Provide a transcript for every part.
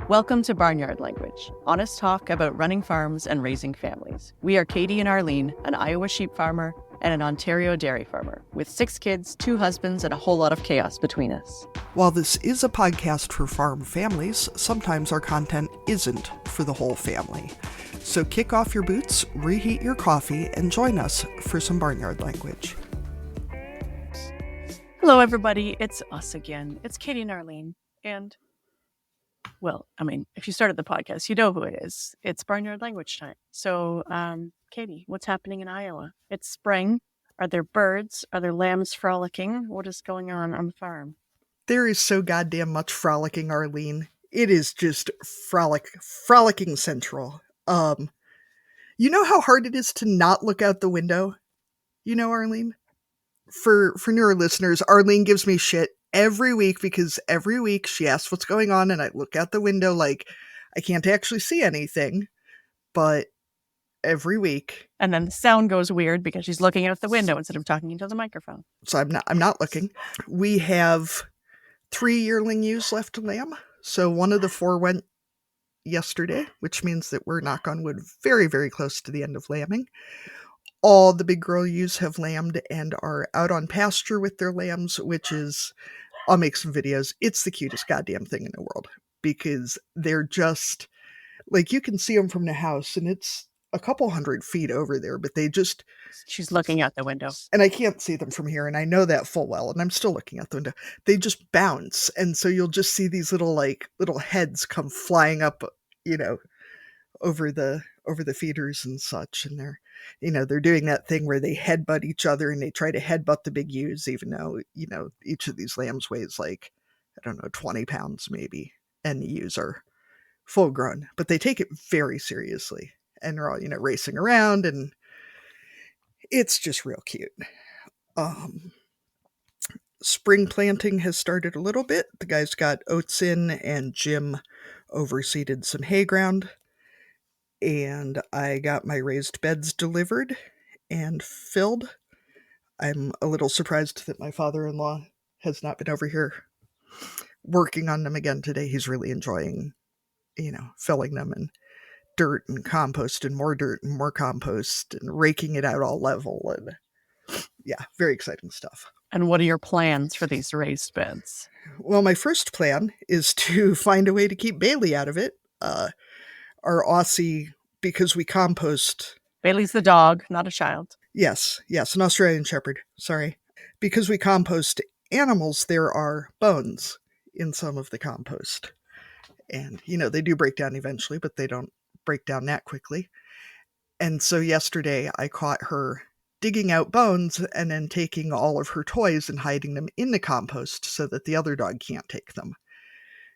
Welcome to Barnyard Language, honest talk about running farms and raising families. We are Katie and Arlene, an Iowa sheep farmer and an Ontario dairy farmer, with 6 kids, 2 husbands, and a whole lot of chaos between us. While this is a podcast for farm families, sometimes our content isn't for the whole family. So kick off your boots, reheat your coffee, and join us for some Barnyard Language. Hello, everybody. It's us again. It's Katie and Arlene. And, well, I mean, if you started the podcast, you know who it is. It's Barnyard Language time. So, Katie, what's happening in Iowa? It's spring. Are there birds? Are there lambs frolicking? What is going on the farm? There is so goddamn much frolicking, Arlene. It is just frolicking central. You know how hard it is to not look out the window? You know, Arlene? For newer listeners, Arlene gives me shit every week because every week she asks what's going on and I look out the window like I can't actually see anything, but every week. And then the sound goes weird because she's looking out the window instead of talking into the microphone. So I'm not looking. We have 3 yearling ewes left to lamb. So one of the 4 went yesterday, which means that we're, knock on wood, very, very close to the end of lambing. All the big girl ewes have lambed and are out on pasture with their lambs, which is, I'll make some videos. It's the cutest goddamn thing in the world because they're just, like, you can see them from the house and it's a couple hundred feet over there, but they just... She's looking out the window. And I can't see them from here, and I know that full well, and I'm still looking out the window. They just bounce, and so you'll just see these little heads come flying up, over the feeders and such, and they're doing that thing where they headbutt each other and they try to headbutt the big ewes, even though, each of these lambs weighs 20 pounds maybe, and the ewes are full grown, but they take it very seriously, and they're all, racing around, and it's just real cute. Spring planting has started a little bit. The guys got oats in, and Jim overseeded some hay ground. And I got my raised beds delivered and filled. I'm a little surprised that my father-in-law has not been over here working on them again today. He's really enjoying, filling them in dirt and compost and more dirt and more compost and raking it out all level. And yeah, very exciting stuff. And what are your plans for these raised beds? Well, my first plan is to find a way to keep Bailey out of it. Our Aussie, because we compost... Bailey's the dog, not a child. Yes, an Australian Shepherd, sorry. Because we compost animals, there are bones in some of the compost. And, they do break down eventually, but they don't break down that quickly. And so yesterday I caught her digging out bones and then taking all of her toys and hiding them in the compost so that the other dog can't take them.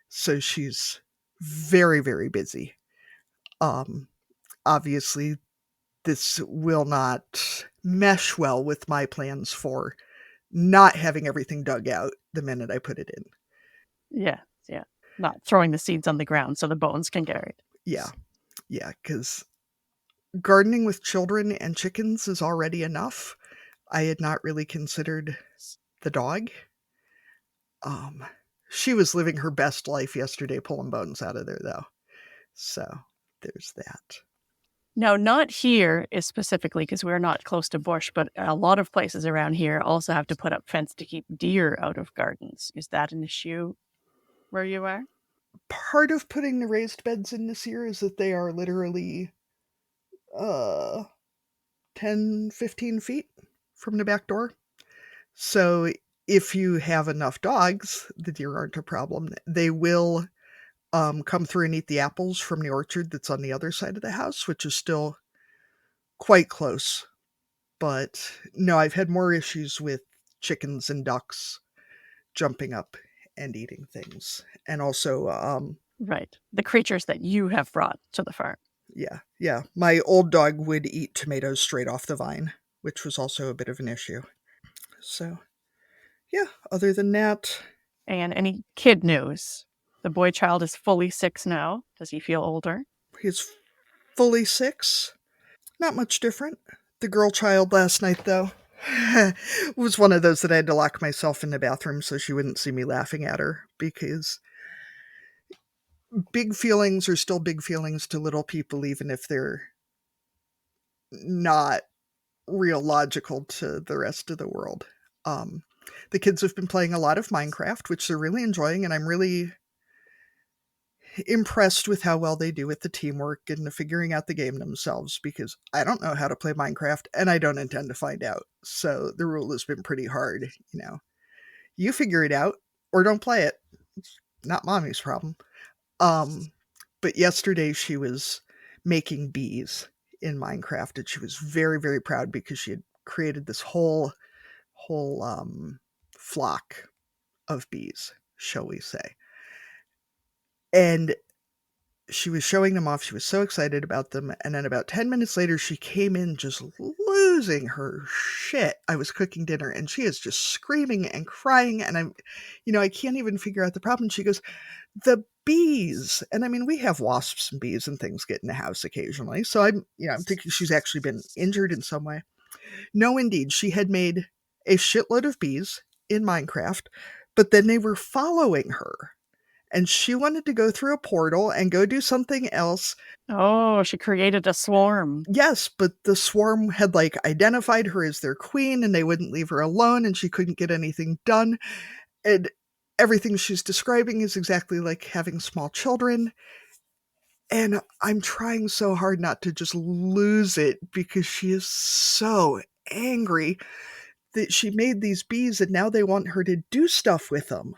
So she's very, very busy. Obviously, this will not mesh well with my plans for not having everything dug out the minute I put it in. Yeah. Not throwing the seeds on the ground so the bones can get it. Yeah, because gardening with children and chickens is already enough. I had not really considered the dog. She was living her best life yesterday pulling bones out of there, though. So there's that. No, not here is specifically because we're not close to bush, but a lot of places around here also have to put up fence to keep deer out of gardens. Is that an issue where you are? Part of putting the raised beds in this year is that they are literally 10, 15 feet from the back door. So if you have enough dogs, the deer aren't a problem. They will come through and eat the apples from the orchard that's on the other side of the house, which is still quite close. But no, I've had more issues with chickens and ducks jumping up and eating things. And also... right. The creatures that you have brought to the farm. Yeah. My old dog would eat tomatoes straight off the vine, which was also a bit of an issue. So, yeah, other than that... And any kid news? The boy child is fully 6 now. Does he feel older? He's fully 6. Not much different. The girl child last night, though, was one of those that I had to lock myself in the bathroom so she wouldn't see me laughing at her, because big feelings are still big feelings to little people, even if they're not real logical to the rest of the world. Um, the kids have been playing a lot of Minecraft, which they're really enjoying, and I'm really impressed with how well they do with the teamwork and the figuring out the game themselves, because I don't know how to play Minecraft and I don't intend to find out. So the rule has been pretty hard, you know. You figure it out or don't play it. It's not mommy's problem. Um but yesterday she was making bees in Minecraft, and she was very, very proud because she had created this whole flock of bees, shall we say. And she was showing them off. She was so excited about them. And then about 10 minutes later, she came in just losing her shit. I was cooking dinner and she is just screaming and crying. And I can't even figure out the problem. She goes, the bees. And I mean, we have wasps and bees and things get in the house occasionally. So I'm thinking she's actually been injured in some way. No, indeed. She had made a shitload of bees in Minecraft, but then they were following her, and she wanted to go through a portal and go do something else. Oh, she created a swarm. Yes, but the swarm had like identified her as their queen and they wouldn't leave her alone and she couldn't get anything done. And everything she's describing is exactly like having small children. And I'm trying so hard not to just lose it because she is so angry that she made these bees and now they want her to do stuff with them.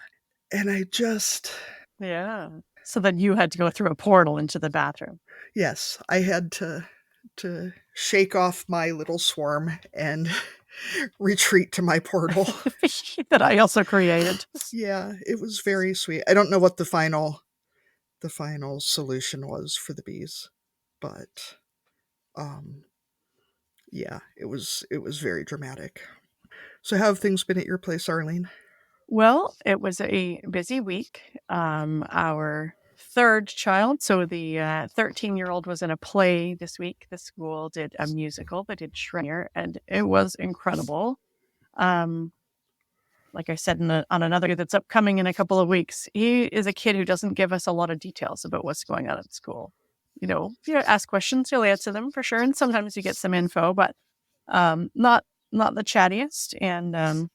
And I just, Yeah. So then you had to go through a portal into the bathroom. yes, I had to shake off my little swarm and retreat to my portal. That I also created. Yeah, it was very sweet. I don't know what the final solution was for the bees, but um yeah, it was very dramatic. So how have things been at your place, Arlene? Well, it was a busy week. Our third child, so the 13-year-old was in a play this week. The school did a musical. They did Shreiner, and it was incredible. Um, like I said on another that's upcoming in a couple of weeks, he is a kid who doesn't give us a lot of details about what's going on at school. Ask questions, he'll answer them for sure, and sometimes you get some info, but not the chattiest, and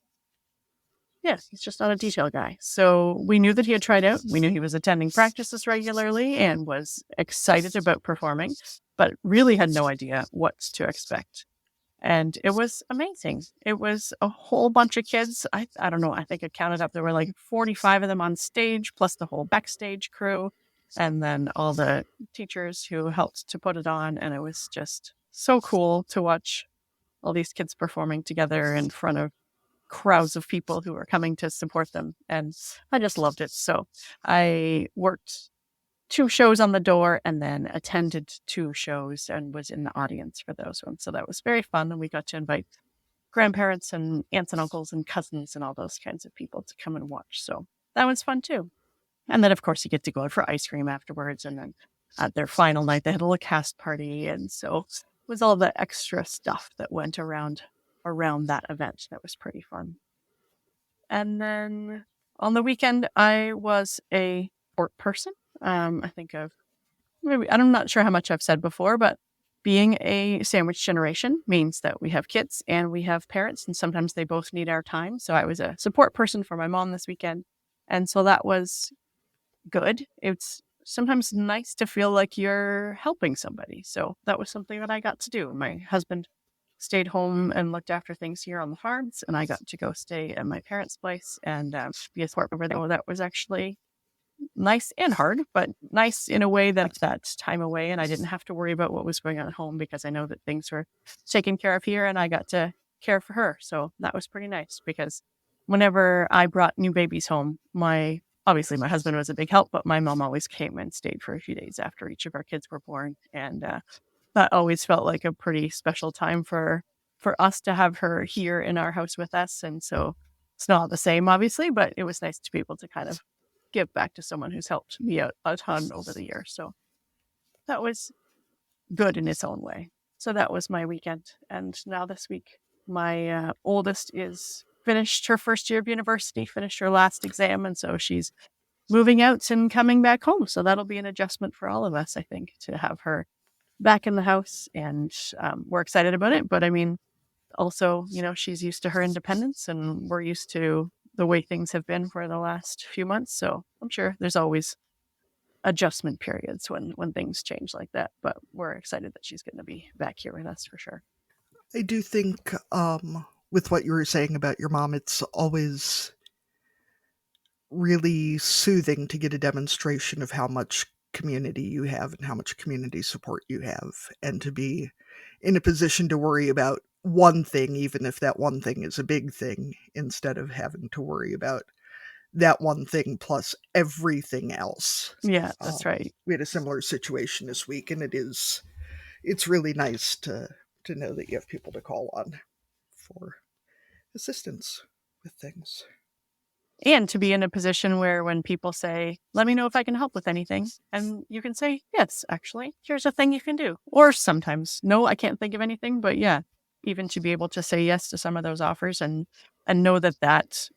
yes, he's just not a detail guy. So we knew that he had tried out. We knew he was attending practices regularly and was excited about performing, but really had no idea what to expect. And it was amazing. It was a whole bunch of kids. I don't know. I think I counted up. There were like 45 of them on stage, plus the whole backstage crew, and then all the teachers who helped to put it on. And it was just so cool to watch all these kids performing together in front of crowds of people who were coming to support them. And I just loved it. So I worked 2 shows on the door and then attended 2 shows and was in the audience for those ones. So that was very fun. And we got to invite grandparents and aunts and uncles and cousins and all those kinds of people to come and watch. So that was fun too. And then, of course, you get to go out for ice cream afterwards. And then at their final night, they had a little cast party. And so it was all the extra stuff that went around that event. That was pretty fun. And then on the weekend, I was a sport person. I think I'm not sure how much I've said before, but being a sandwich generation means that we have kids and we have parents, and sometimes they both need our time. So I was a support person for my mom this weekend. And so that was good. It's sometimes nice to feel like you're helping somebody. So that was something that I got to do. My husband stayed home and looked after things here on the farms, and I got to go stay at my parents' place and be a support over there. That was actually nice and hard, but nice in a way that time away, and I didn't have to worry about what was going on at home because I know that things were taken care of here and I got to care for her. So that was pretty nice because whenever I brought new babies home, obviously my husband was a big help, but my mom always came and stayed for a few days after each of our kids were born. And that always felt like a pretty special time for us to have her here in our house with us. And so it's not the same, obviously, but it was nice to be able to kind of give back to someone who's helped me out a ton over the years. So that was good in its own way. So that was my weekend. And now this week, my oldest is finished her first year of university, finished her last exam. And so she's moving out and coming back home. So that'll be an adjustment for all of us, I think, to have her back in the house. And we're excited about it. But I mean, also, she's used to her independence and we're used to the way things have been for the last few months. So I'm sure there's always adjustment periods when things change like that. But we're excited that she's going to be back here with us for sure. I do think, with what you were saying about your mom, it's always really soothing to get a demonstration of how much community you have and how much community support you have, and to be in a position to worry about one thing, even if that one thing is a big thing, instead of having to worry about that one thing plus everything else. Yeah, that's right. We had a similar situation this week, and it's really nice to know that you have people to call on for assistance with things. And to be in a position where when people say, let me know if I can help with anything, and you can say, yes, actually, here's a thing you can do. Or sometimes, no, I can't think of anything. But yeah, even to be able to say yes to some of those offers and know that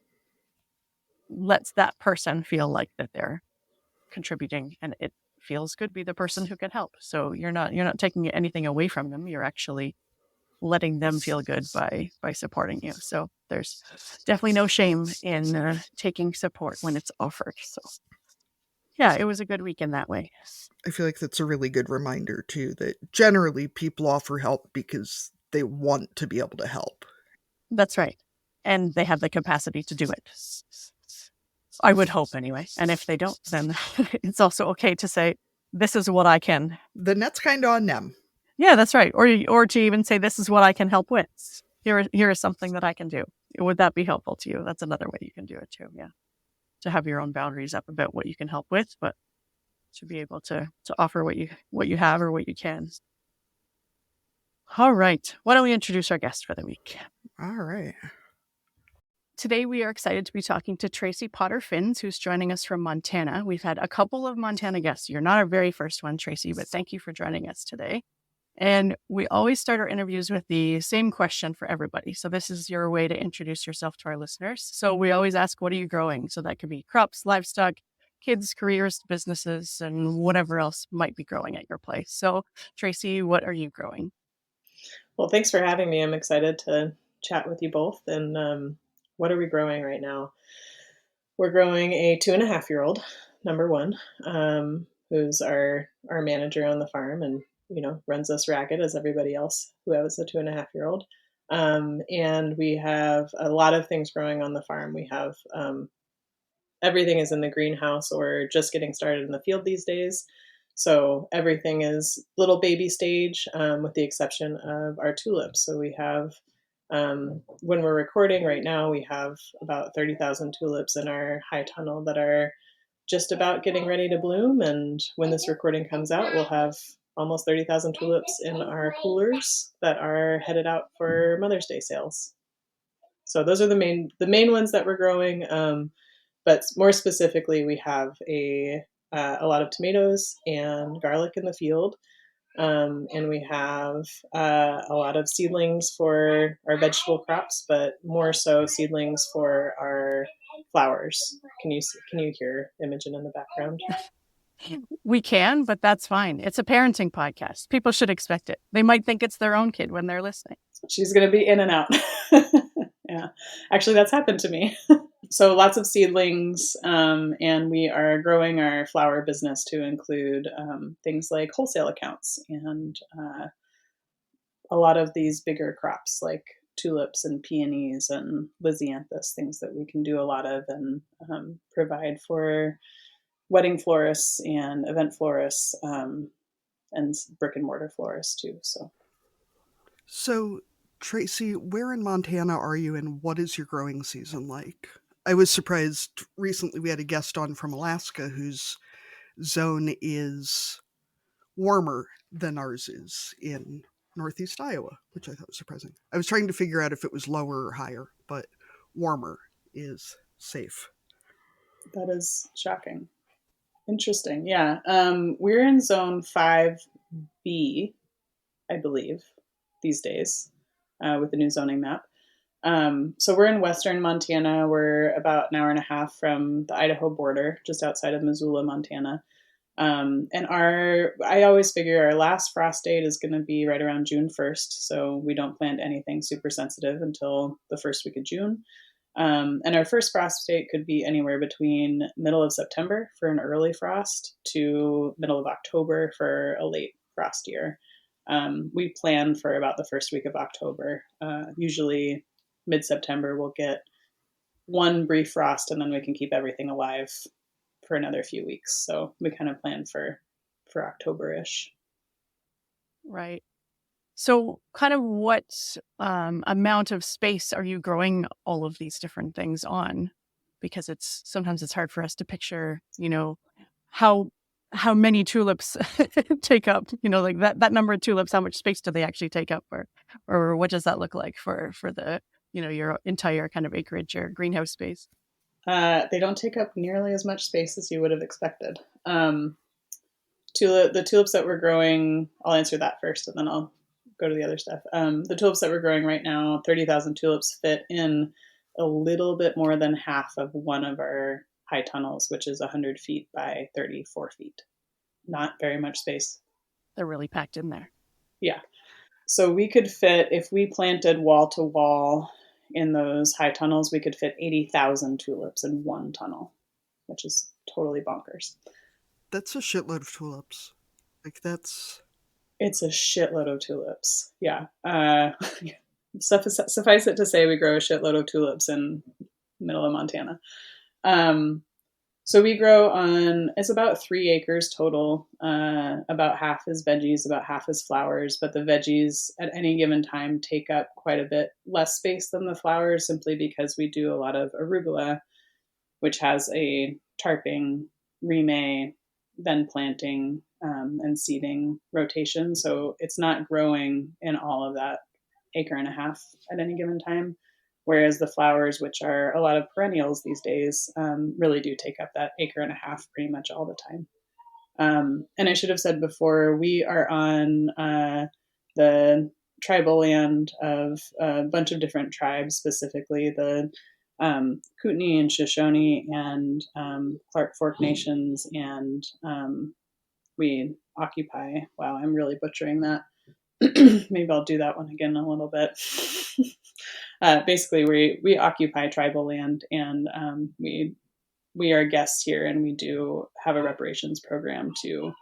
lets that person feel like that they're contributing and it feels good to be the person who can help. So you're not taking anything away from them. You're actually letting them feel good by supporting you. So there's definitely no shame in taking support when it's offered. So yeah, it was a good week in that way. I feel like that's a really good reminder too, that generally people offer help because they want to be able to help. That's right. And they have the capacity to do it. I would hope anyway. And if they don't, then it's also okay to say, this is what I can. Then that's kind of on them. Yeah, that's right. Or to even say, this is what I can help with. Here is something that I can do. Would that be helpful to you? That's another way you can do it too. Yeah. To have your own boundaries up about what you can help with, but to be able to offer what you have or what you can. All right. Why don't we introduce our guest for the week? All right. Today, we are excited to be talking to Tracy Potter-Fins, who's joining us from Montana. We've had a couple of Montana guests. You're not our very first one, Tracy, but thank you for joining us today. And we always start our interviews with the same question for everybody. So this is your way to introduce yourself to our listeners. So we always ask, what are you growing? So that could be crops, livestock, kids, careers, businesses, and whatever else might be growing at your place. So Tracy, what are you growing? Well, thanks for having me. I'm excited to chat with you both. And what are we growing right now? We're growing a 2.5-year-old, number one, who's our manager on the farm and runs us ragged as everybody else who has a 2.5-year-old. And we have a lot of things growing on the farm. We have everything is in the greenhouse or just getting started in the field these days. So everything is little baby stage, with the exception of our tulips. So we have, when we're recording right now, we have about 30,000 tulips in our high tunnel that are just about getting ready to bloom. And when this recording comes out, we'll have almost 30,000 tulips in our coolers that are headed out for Mother's Day sales. So those are the main ones that we're growing. But more specifically, we have a lot of tomatoes and garlic in the field. And we have a lot of seedlings for our vegetable crops, but more so seedlings for our flowers. Can you hear Imogen in the background? We can, but that's fine. It's a parenting podcast. People should expect it. They might think it's their own kid when they're listening. She's going to be in and out. Yeah, actually, that's happened to me. So lots of seedlings, and we are growing our flower business to include things like wholesale accounts and a lot of these bigger crops like tulips and peonies and lysianthus, things that we can do a lot of and provide for wedding florists and event florists, and brick and mortar florists too. So, Tracy, where in Montana are you and what is your growing season like? I was surprised recently we had a guest on from Alaska whose zone is warmer than ours is in Northeast Iowa, which I thought was surprising. I was trying to figure out if it was lower or higher, but warmer is safe. That is shocking. Interesting. Yeah. We're in zone 5B, I believe, these days, with the new zoning map. So we're in western Montana. We're about an hour and a half from the Idaho border, just outside of Missoula, Montana. And I always figure our last frost date is going to be right around June 1st. So we don't plant anything super sensitive until the first week of June. And our first frost date could be anywhere between middle of September for an early frost to middle of October for a late frost year. We plan for about the first week of October. Usually mid-September we'll get one brief frost and then we can keep everything alive for another few weeks. So we kind of plan for October-ish. Right. So kind of what amount of space are you growing all of these different things on? Because sometimes it's hard for us to picture, how many tulips take up, like that number of tulips, how much space do they actually take up, or what does that look like for the, your entire kind of acreage or greenhouse space? They don't take up nearly as much space as you would have expected. The tulips that we're growing, I'll answer that first and then I'll go to the other stuff. The tulips that we're growing right now, 30,000 tulips fit in a little bit more than half of one of our high tunnels, which is 100 feet by 34 feet. Not very much space. They're really packed in there. Yeah. So we could fit, if we planted wall to wall in those high tunnels, we could fit 80,000 tulips in one tunnel, which is totally bonkers. That's a shitload of tulips. Like It's a shitload of tulips. Yeah. Suffice it to say, we grow a shitload of tulips in the middle of Montana. So we grow on, it's about 3 acres total. About half is veggies, about half is flowers, but the veggies at any given time take up quite a bit less space than the flowers simply because we do a lot of arugula, which has a tarping, remay, then planting, and seeding rotation. So it's not growing in all of that acre and a half at any given time. Whereas the flowers, which are a lot of perennials these days, really do take up that acre and a half pretty much all the time. And I should have said before, we are on the tribal land of a bunch of different tribes, specifically the Kootenai and Shoshone and Clark Fork Nations, and we occupy, wow, I'm really butchering that. Maybe I'll do that one again in a little bit. Basically, we occupy tribal land, and we are guests here, and we do have a reparations program to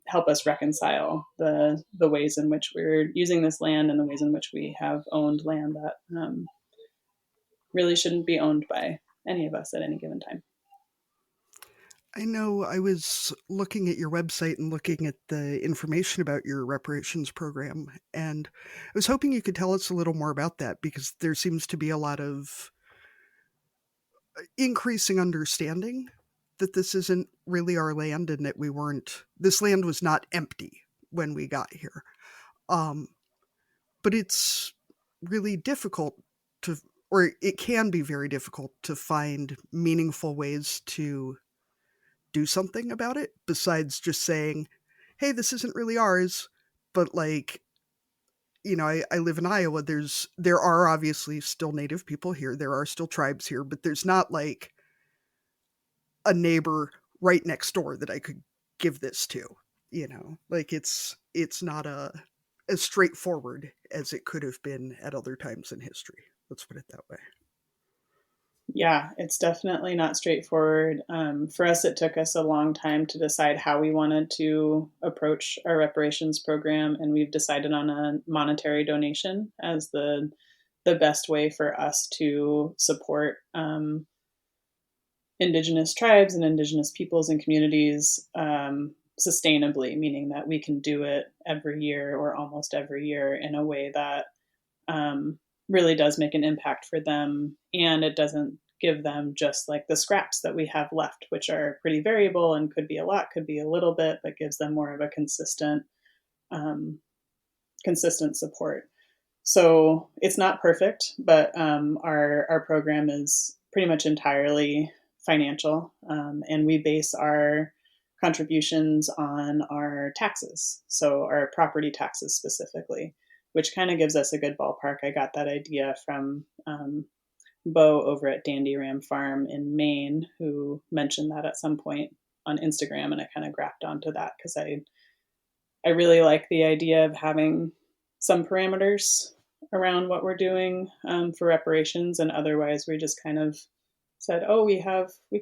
help us reconcile the ways in which we're using this land and the ways in which we have owned land that really shouldn't be owned by any of us at any given time. I know I was looking at your website and looking at the information about your reparations program, and I was hoping you could tell us a little more about that because there seems to be a lot of increasing understanding that this isn't really our land and that this land was not empty when we got here. But it's really difficult to, or it can be very difficult to find meaningful ways to do something about it besides just saying, hey, this isn't really ours. But like, I live in Iowa. There are obviously still native people here. There are still tribes here, but there's not like a neighbor right next door that I could give this to. Like it's not as straightforward as it could have been at other times in history. Let's put it that way. Yeah, it's definitely not straightforward. For us, it took us a long time to decide how we wanted to approach our reparations program, and we've decided on a monetary donation as the best way for us to support Indigenous tribes and Indigenous peoples and communities sustainably, meaning that we can do it every year or almost every year in a way that really does make an impact for them, and it doesn't give them just like the scraps that we have left, which are pretty variable and could be a lot, could be a little bit, but gives them more of a consistent support. So it's not perfect, but our program is pretty much entirely financial, and we base our contributions on our taxes, so our property taxes specifically, which kind of gives us a good ballpark. I got that idea from Bo over at Dandy Ram Farm in Maine, who mentioned that at some point on Instagram, and I kind of grabbed onto that because I really like the idea of having some parameters around what we're doing for reparations, and otherwise we just kind of said, oh, we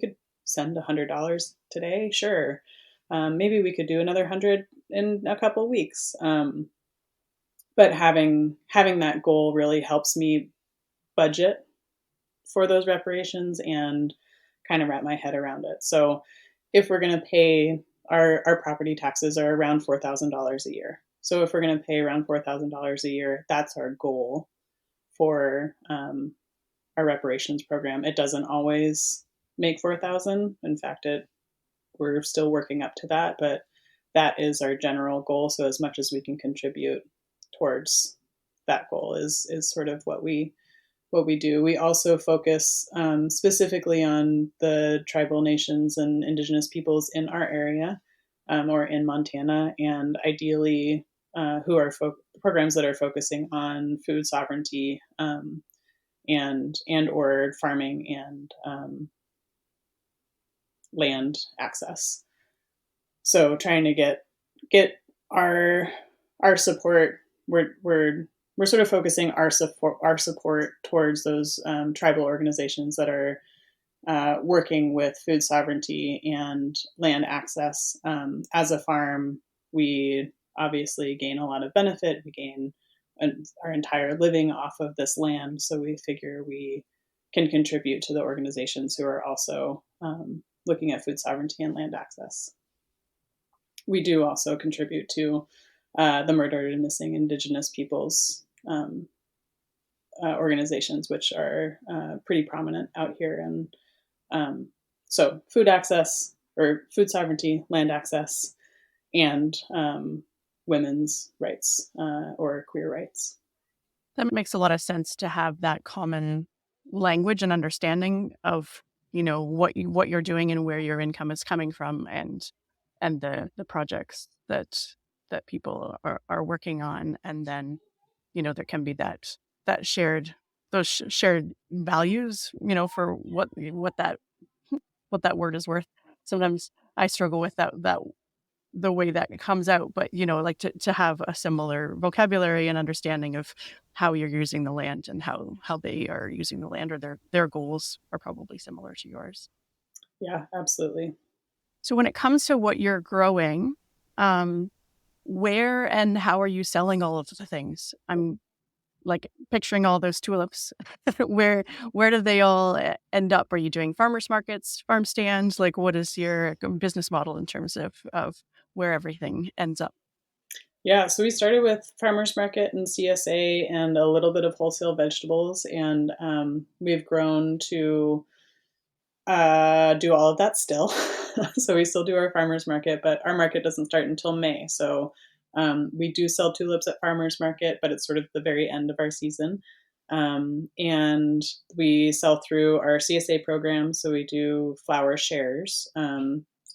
could send $100 today, sure. Maybe we could do another 100 in a couple of weeks. But having that goal really helps me budget for those reparations and kind of wrap my head around it. So if we're going to pay, our property taxes are around $4,000 a year. So if we're going to pay around $4,000 a year, that's our goal for our reparations program. It doesn't always make 4,000. In fact, we're still working up to that, but that is our general goal. So as much as we can contribute towards that goal is sort of what we do. We also focus specifically on the tribal nations and Indigenous peoples in our area or in Montana, and ideally who are programs that are focusing on food sovereignty and or farming and land access. So trying to get our support. We're sort of focusing our support towards those tribal organizations that are working with food sovereignty and land access. As a farm, we obviously gain a lot of benefit. We gain our entire living off of this land, so we figure we can contribute to the organizations who are also looking at food sovereignty and land access. We do also contribute to the Murdered and Missing Indigenous Peoples organizations, which are pretty prominent out here. And so food access or food sovereignty, land access, and women's rights or queer rights. That makes a lot of sense to have that common language and understanding of, what you're doing and where your income is coming from, and the projects that people are working on. And then, there can be that shared values, for what that word is worth. Sometimes I struggle with that the way that it comes out, but like to have a similar vocabulary and understanding of how you're using the land and how they are using the land, or their goals are probably similar to yours. Yeah, absolutely. So when it comes to what you're growing, where and how are you selling all of the things? I'm like picturing all those tulips. where do they all end up? Are you doing farmers markets, farm stands? Like, what is your business model in terms of where everything ends up? Yeah, so we started with farmers market and CSA and a little bit of wholesale vegetables, and we've grown to do all of that still. So we still do our farmers market, but our market doesn't start until May. So we do sell tulips at farmers market, but it's sort of the very end of our season. And we sell through our CSA program. So we do flower shares,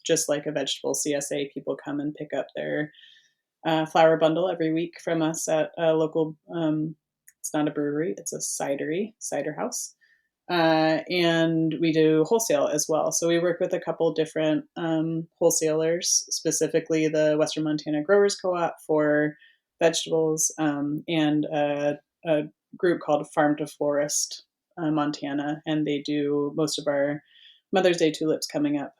just like a vegetable CSA. People come and pick up their flower bundle every week from us at a local, it's not a brewery, it's a cider house. And we do wholesale as well. So we work with a couple different wholesalers, specifically the Western Montana Growers Co-op for vegetables, and a group called Farm to Florist Montana, and they do most of our Mother's Day tulips coming up.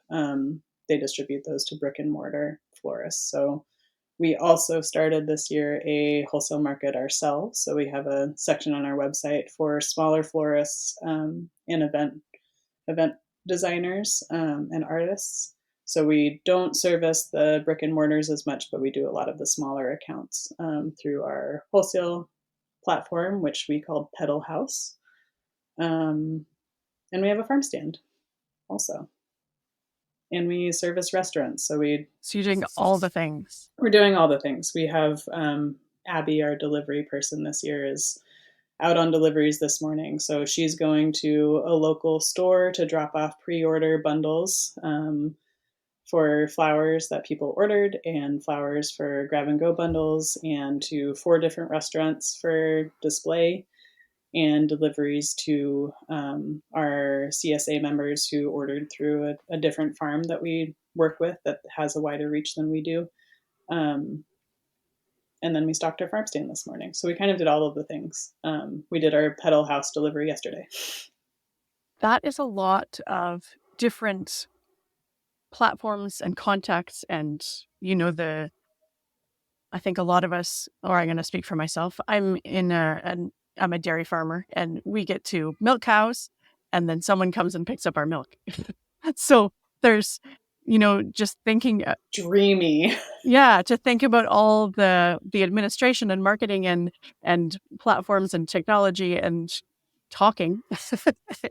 They distribute those to brick and mortar florists. So we also started this year a wholesale market ourselves. So we have a section on our website for smaller florists and event designers and artists. So we don't service the brick and mortars as much, but we do a lot of the smaller accounts through our wholesale platform, which we call Pedal House. And we have a farm stand also. And we service restaurants. So you're doing all the things. We're doing all the things. We have Abby, our delivery person this year, is out on deliveries this morning. So she's going to a local store to drop off pre-order bundles for flowers that people ordered, and flowers for grab and go bundles, and to 4 different restaurants for display, and deliveries to our CSA members who ordered through a different farm that we work with that has a wider reach than we do. Um, and then we stocked our farm stand this morning. So we kind of did all of the things. We did our petal house delivery yesterday. That is a lot of different platforms and contacts, and I think a lot of us, or I'm going to speak for myself, I'm a dairy farmer, and we get to milk cows, and then someone comes and picks up our milk. So there's, just thinking, Dreamy. to think about all the administration and marketing and platforms and technology and talking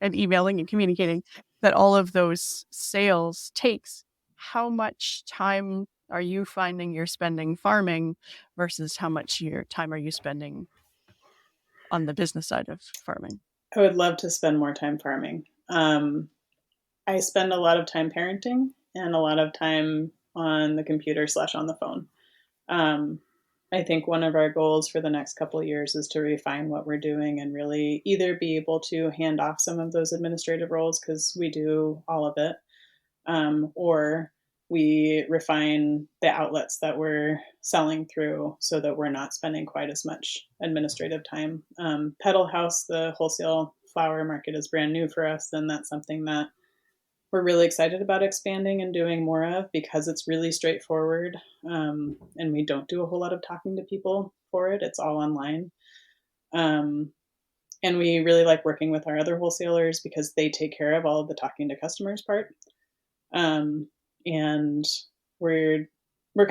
and emailing and communicating that all of those sales takes. How much time are you finding you're spending farming versus how much your time are you spending on the business side of farming? I would love to spend more time farming. I spend a lot of time parenting and a lot of time on the computer / on the phone. I think one of our goals for the next couple of years is to refine what we're doing and really either be able to hand off some of those administrative roles, because we do all of it, or we refine the outlets that we're selling through so that we're not spending quite as much administrative time. Petal House, the wholesale flower market, is brand new for us, and that's something that we're really excited about expanding and doing more of, because it's really straightforward, and we don't do a whole lot of talking to people for it. It's all online. And we really like working with our other wholesalers because they take care of all of the talking to customers part. And we're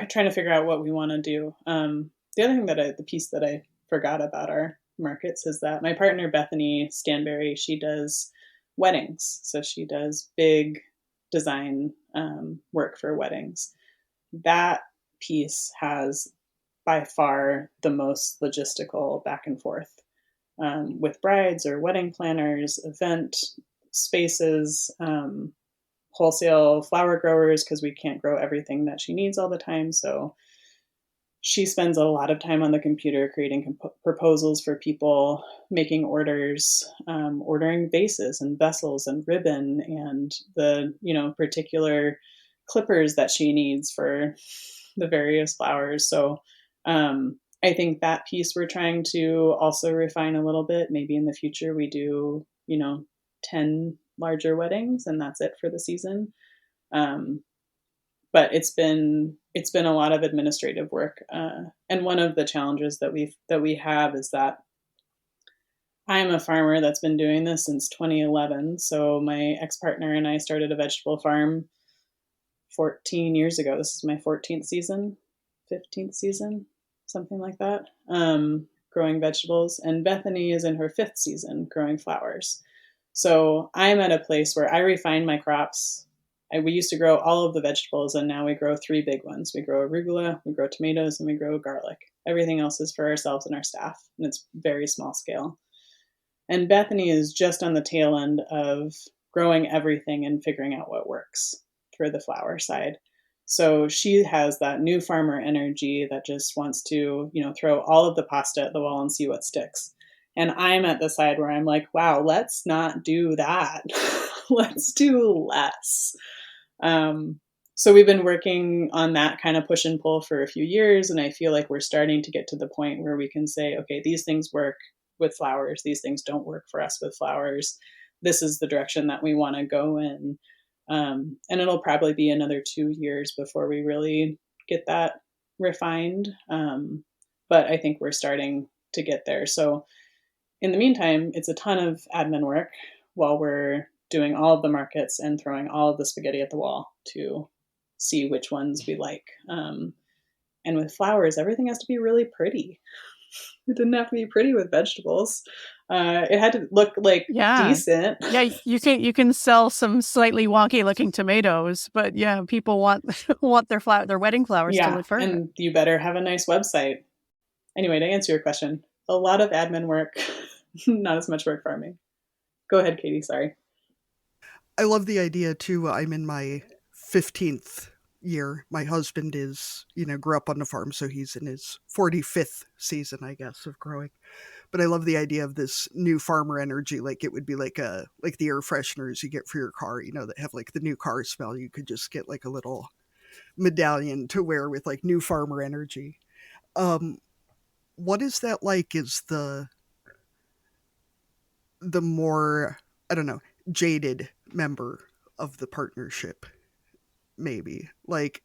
trying to figure out what we want to do. The other thing the piece that I forgot about our markets is that my partner Bethany Stanberry, she does weddings, so she does big design work for weddings. That piece has by far the most logistical back and forth with brides or wedding planners, event spaces, wholesale flower growers, because we can't grow everything that she needs all the time. So she spends a lot of time on the computer creating proposals for people, making orders, ordering vases and vessels and ribbon and the particular clippers that she needs for the various flowers. So I think that piece we're trying to also refine a little bit. Maybe in the future we do 10 larger weddings and that's it for the season. But it's been a lot of administrative work, and one of the challenges that we have is that I'm a farmer that's been doing this since 2011. So my ex-partner and I started a vegetable farm 14 years ago. This is my 14th season, 15th season, something like that, growing vegetables. And Bethany is in her 5th season growing flowers. So I'm at a place where I refine my crops. We used to grow all of the vegetables, and now we grow 3 big ones. We grow arugula, we grow tomatoes, and we grow garlic. Everything else is for ourselves and our staff, and it's very small scale. And Bethany is just on the tail end of growing everything and figuring out what works for the flower side. So she has that new farmer energy that just wants to, throw all of the pasta at the wall and see what sticks. And I'm at the side where I'm like, wow, let's not do that. Let's do less. So we've been working on that kind of push and pull for a few years. And I feel like we're starting to get to the point where we can say, okay, these things work with flowers. These things don't work for us with flowers. This is the direction that we want to go in. And it'll probably be another 2 years before we really get that refined. But I think we're starting to get there. So in the meantime, it's a ton of admin work while we're doing all of the markets and throwing all of the spaghetti at the wall to see which ones we like. And with flowers, everything has to be really pretty. It didn't have to be pretty with vegetables. It had to look like decent. Yeah, you can sell some slightly wonky looking tomatoes, but yeah, people want their wedding flowers to look perfect. And you better have a nice website. Anyway, to answer your question, a lot of admin work, not as much work farming. Go ahead, Katie. Sorry. I love the idea too. I'm in my 15th year. My husband is, grew up on the farm, so he's in his 45th season, I guess, of growing. But I love the idea of this new farmer energy. Like it would be like the air fresheners you get for your car, that have like the new car smell. You could just get like a little medallion to wear with like new farmer energy. Um, what is that like? Is the more, I don't know, jaded member of the partnership, maybe? Like,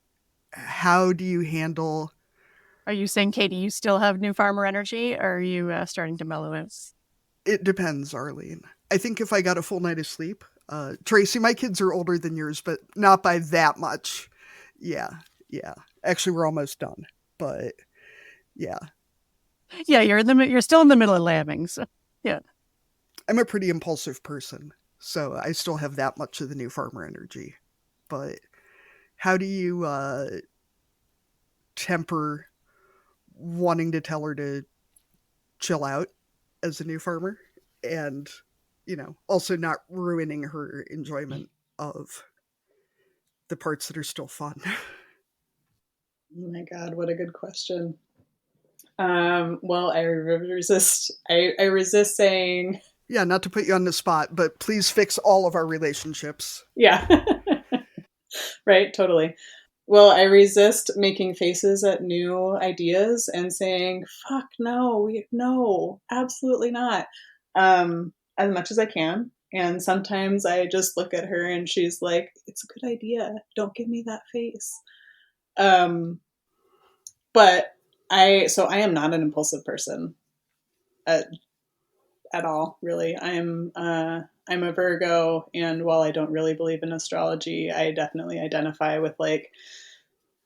how do you handle? Are you saying, Katie, you still have new farmer energy, or are you starting to mellow out? It depends, Arlene. I think if I got a full night of sleep, Tracy, my kids are older than yours, but not by that much. Yeah, yeah. Actually, we're almost done, but yeah. Yeah, you're still in the middle of lambing, so yeah. I'm a pretty impulsive person, so I still have that much of the new farmer energy. But how do you temper wanting to tell her to chill out as a new farmer and, also not ruining her enjoyment of the parts that are still fun? Oh my God, what a good question. Well, I resist. I resist saying, Yeah, not to put you on the spot, but please fix all of our relationships. yeah, right, totally. Well, I resist making faces at new ideas and saying, fuck, no, absolutely not, as much as I can. And sometimes I just look at her and she's like, it's a good idea. Don't give me that face. Um, but I am not an impulsive person at, at all, really. I'm a Virgo, and while I don't really believe in astrology, I definitely identify with like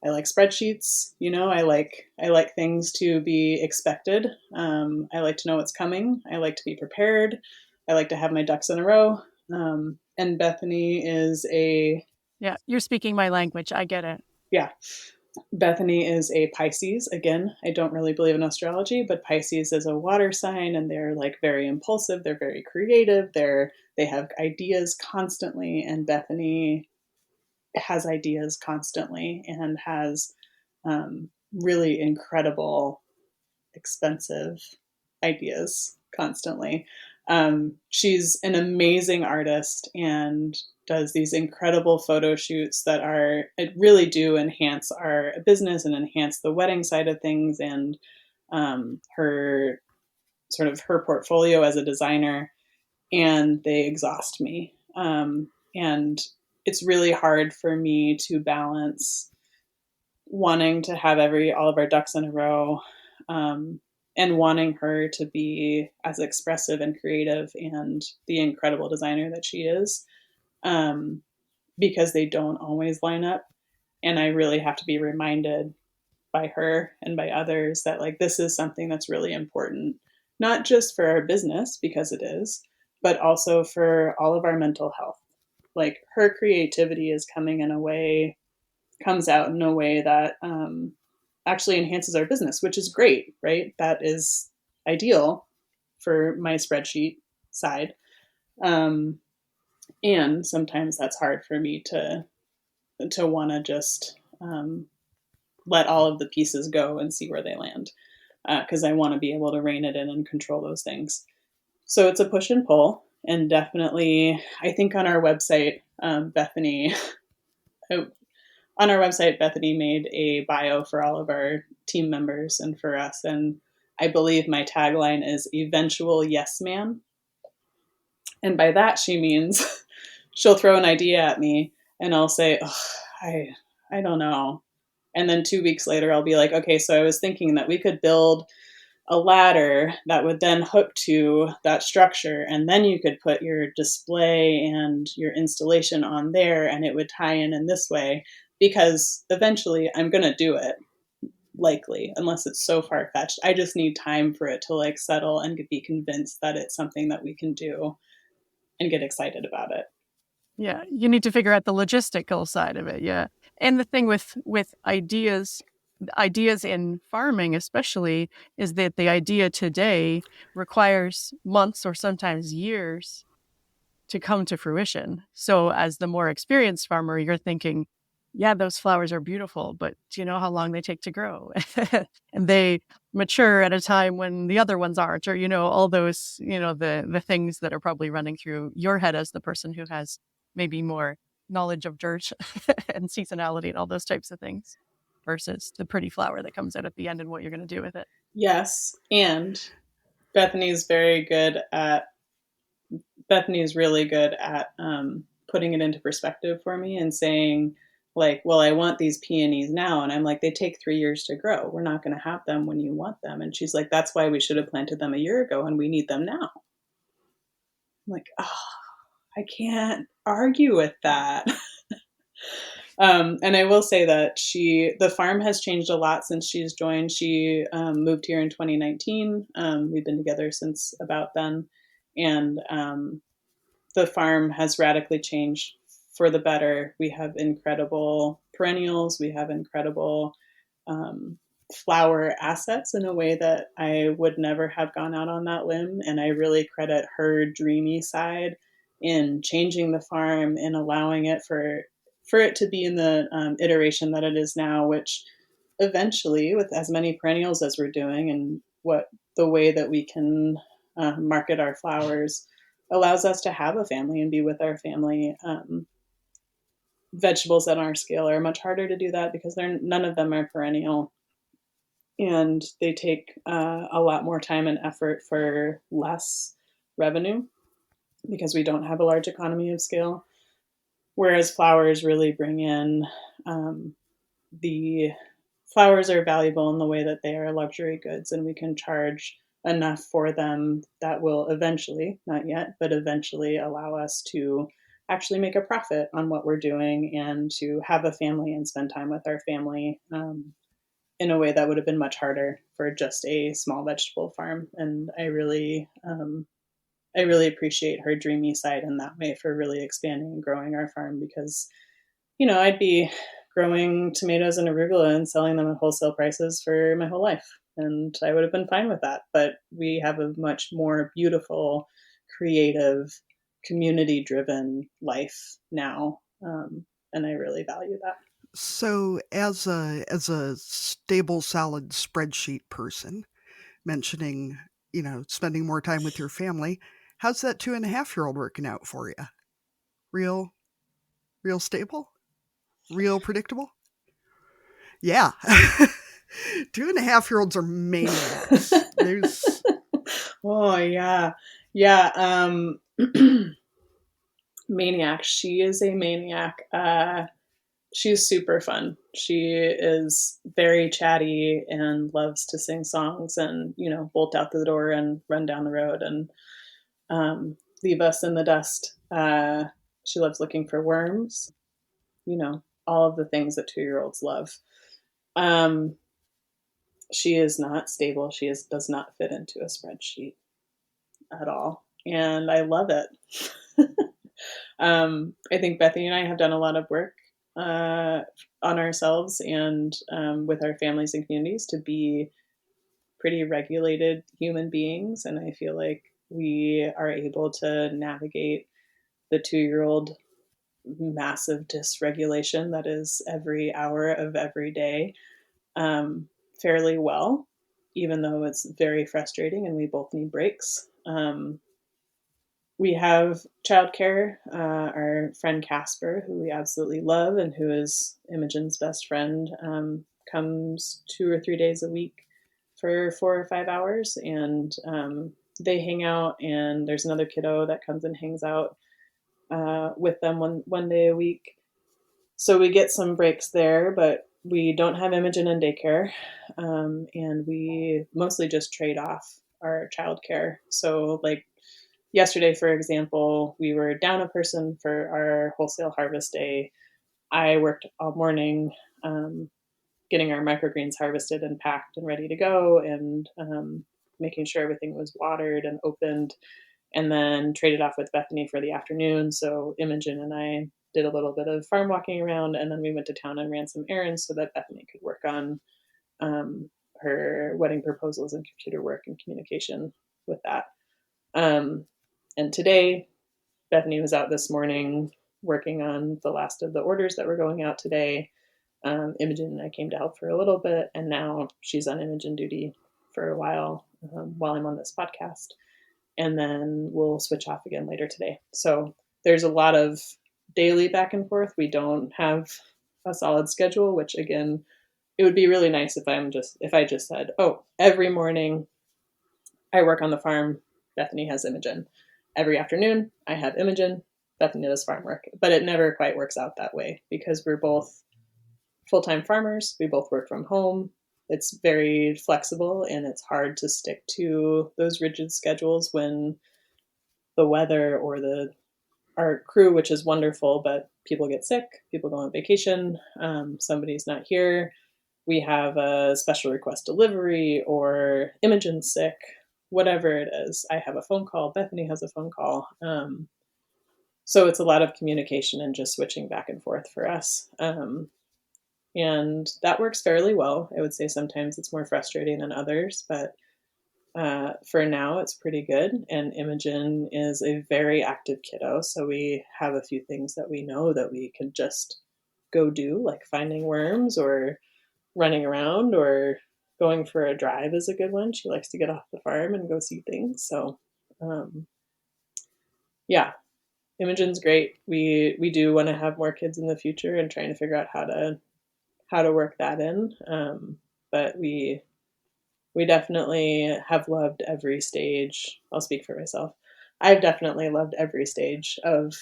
I like spreadsheets. I like things to be expected. I like to know what's coming. I like to be prepared. I like to have my ducks in a row. And Bethany is a Yeah, you're speaking my language. I get it. yeah. Bethany is a Pisces. Again, I don't really believe in astrology, but Pisces is a water sign, and they're like very impulsive. They're very creative. They have ideas constantly, and Bethany has ideas constantly and has really incredible, expensive ideas constantly. She's an amazing artist and does these incredible photo shoots that really do enhance our business and enhance the wedding side of things, and her her portfolio as a designer, and they exhaust me. And it's really hard for me to balance wanting to have all of our ducks in a row, um, and wanting her to be as expressive and creative and the incredible designer that she is, um, because they don't always line up. And I really have to be reminded by her and by others that like this is something that's really important, not just for our business because it is, but also for all of our mental health. Like her creativity is comes out in a way that actually enhances our business, which is great, right? That is ideal for my spreadsheet side. Um, and sometimes that's hard for me to want to just let all of the pieces go and see where they land, because I want to be able to rein it in and control those things. So it's a push and pull, and definitely, I think on our website, Bethany, Bethany made a bio for all of our team members and for us, and I believe my tagline is "Eventual Yes Man," and by that she means she'll throw an idea at me, and I'll say, oh, I don't know. And then 2 weeks later, I'll be like, okay, so I was thinking that we could build a ladder that would then hook to that structure. And then you could put your display and your installation on there, and it would tie in this way. Because eventually I'm going to do it, likely, unless it's so far fetched. I just need time for it to like settle and be convinced that it's something that we can do and get excited about it. Yeah, you need to figure out the logistical side of it. Yeah, and the thing with ideas in farming especially is that the idea today requires months or sometimes years to come to fruition. So as the more experienced farmer, you're thinking yeah, those flowers are beautiful, but do you know how long they take to grow? And they mature at a time when the other ones aren't, or, all those, the things that are probably running through your head as the person who has maybe more knowledge of dirt and seasonality and all those types of things versus the pretty flower that comes out at the end and what you're going to do with it. Yes. And Bethany's very good at, Bethany's really good at putting it into perspective for me and saying, like, well, I want these peonies now. And I'm like, they take 3 years to grow. We're not going to have them when you want them. And she's like, that's why we should have planted them a year ago and we need them now. I'm like, oh, I can't argue with that. And I will say that the farm has changed a lot since she's joined. She moved here in 2019. We've been together since about then. And the farm has radically changed for the better. We have incredible perennials. We have incredible flower assets in a way that I would never have gone out on that limb. And I really credit her dreamy side in changing the farm and allowing it for it to be in the iteration that it is now, which eventually, with as many perennials as we're doing and the way that we can market our flowers, allows us to have a family and be with our family. Vegetables on our scale are much harder to do that because none of them are perennial, and they take a lot more time and effort for less revenue because we don't have a large economy of scale. Whereas flowers really bring in the flowers are valuable in the way that they are luxury goods, and we can charge enough for them that will eventually, not yet, but eventually allow us to actually make a profit on what we're doing and to have a family and spend time with our family in a way that would have been much harder for just a small vegetable farm. And I really appreciate her dreamy side in that way for really expanding and growing our farm because, I'd be growing tomatoes and arugula and selling them at wholesale prices for my whole life. And I would have been fine with that. But we have a much more beautiful, creative, community driven life now. And I really value that. So, as a stable salad spreadsheet person, mentioning spending more time with your family, how's that 2.5-year-old working out for you? Real stable, real predictable. Yeah. 2.5-year-olds are maniacs. There's Oh yeah. Yeah. Maniac. She is a maniac. She's super fun. She is very chatty and loves to sing songs and, bolt out the door and run down the road and leave us in the dust. She loves looking for worms, all of the things that 2-year-olds love. She is not stable. Does not fit into a spreadsheet at all. And I love it. I think Bethany and I have done a lot of work on ourselves and with our families and communities to be pretty regulated human beings. And I feel like we are able to navigate the 2-year-old massive dysregulation that is every hour of every day fairly well, even though it's very frustrating and we both need breaks. We have childcare. Our friend Casper, who we absolutely love and who is Imogen's best friend, comes 2 or 3 days a week for 4 or 5 hours, and they hang out. And there's another kiddo that comes and hangs out with them one day a week. So we get some breaks there, but we don't have Imogen in daycare, and we mostly just trade off our childcare. So, like yesterday, for example, we were down a person for our wholesale harvest day. I worked all morning getting our microgreens harvested and packed and ready to go, and making sure everything was watered and opened, and then traded off with Bethany for the afternoon. So Imogen and I did a little bit of farm walking around, and then we went to town and ran some errands so that Bethany could work on her wedding proposals and computer work and communication with that. And today, Bethany was out this morning working on the last of the orders that were going out today. Imogen and I came to help for a little bit, and now she's on Imogen duty for a while I'm on this podcast. And then we'll switch off again later today. So there's a lot of daily back and forth. We don't have a solid schedule, which again, it would be really nice if I just said, oh, every morning I work on the farm, Bethany has Imogen. Every afternoon I have Imogen, Bethany does farm work. But it never quite works out that way because we're both full-time farmers. We both work from home. It's very flexible, and it's hard to stick to those rigid schedules when the weather or our crew, which is wonderful, but people get sick, people go on vacation, somebody's not here, we have a special request delivery, or Imogen's sick, whatever it is. I have a phone call, Bethany has a phone call. So it's a lot of communication and just switching back and forth for us. And that works fairly well. I would say sometimes it's more frustrating than others, but for now it's pretty good. And Imogen is a very active kiddo, so we have a few things that we know that we can just go do, like finding worms or running around, or going for a drive is a good one. She likes to get off the farm and go see things. So yeah, Imogen's great. We do want to have more kids in the future and trying to figure out how to work that in. But we definitely have loved every stage. I'll speak for myself. I've definitely loved every stage of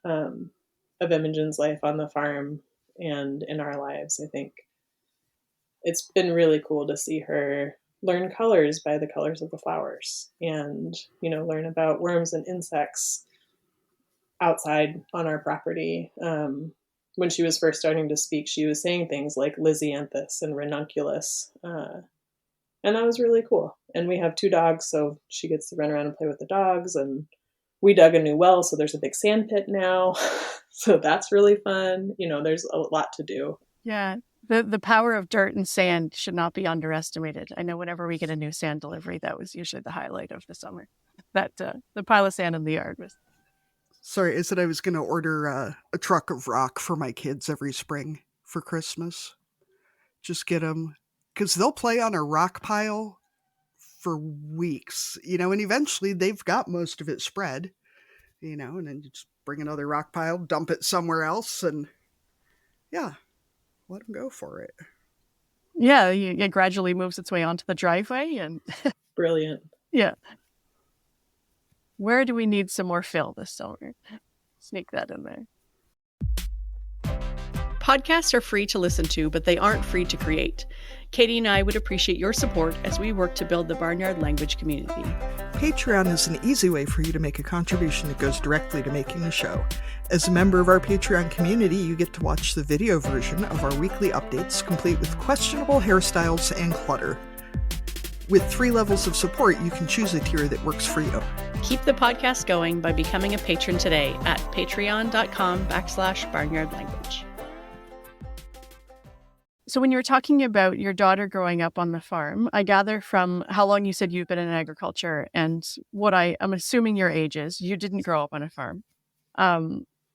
Imogen's life on the farm and in our lives. I think it's been really cool to see her learn colors by the colors of the flowers, and learn about worms and insects outside on our property. When she was first starting to speak, she was saying things like Lysianthus and Ranunculus, and that was really cool. And we have 2 dogs, so she gets to run around and play with the dogs. And we dug a new well, so there's a big sand pit now. So that's really fun. There's a lot to do. Yeah. The power of dirt and sand should not be underestimated. I know whenever we get a new sand delivery, that was usually the highlight of the summer. That the pile of sand in the yard was. Sorry, I said I was going to order a truck of rock for my kids every spring for Christmas. Just get them, because they'll play on a rock pile for weeks, and eventually they've got most of it spread, and then you just bring another rock pile, dump it somewhere else, and yeah, let them go for it. Yeah, it gradually moves its way onto the driveway, and Brilliant. Yeah. Where do we need some more fill this summer? Sneak that in there. Podcasts are free to listen to, but they aren't free to create. Katie and I would appreciate your support as we work to build the Barnyard language community. Patreon is an easy way for you to make a contribution that goes directly to making the show. As a member of our Patreon community, you get to watch the video version of our weekly updates, complete with questionable hairstyles and clutter. With 3 levels of support, you can choose a tier that works for you. Keep the podcast going by becoming a patron today at patreon.com/barnyardlanguage. So when you were talking about your daughter growing up on the farm, I gather from how long you said you've been in agriculture and what I'm assuming your age is, you didn't grow up on a farm.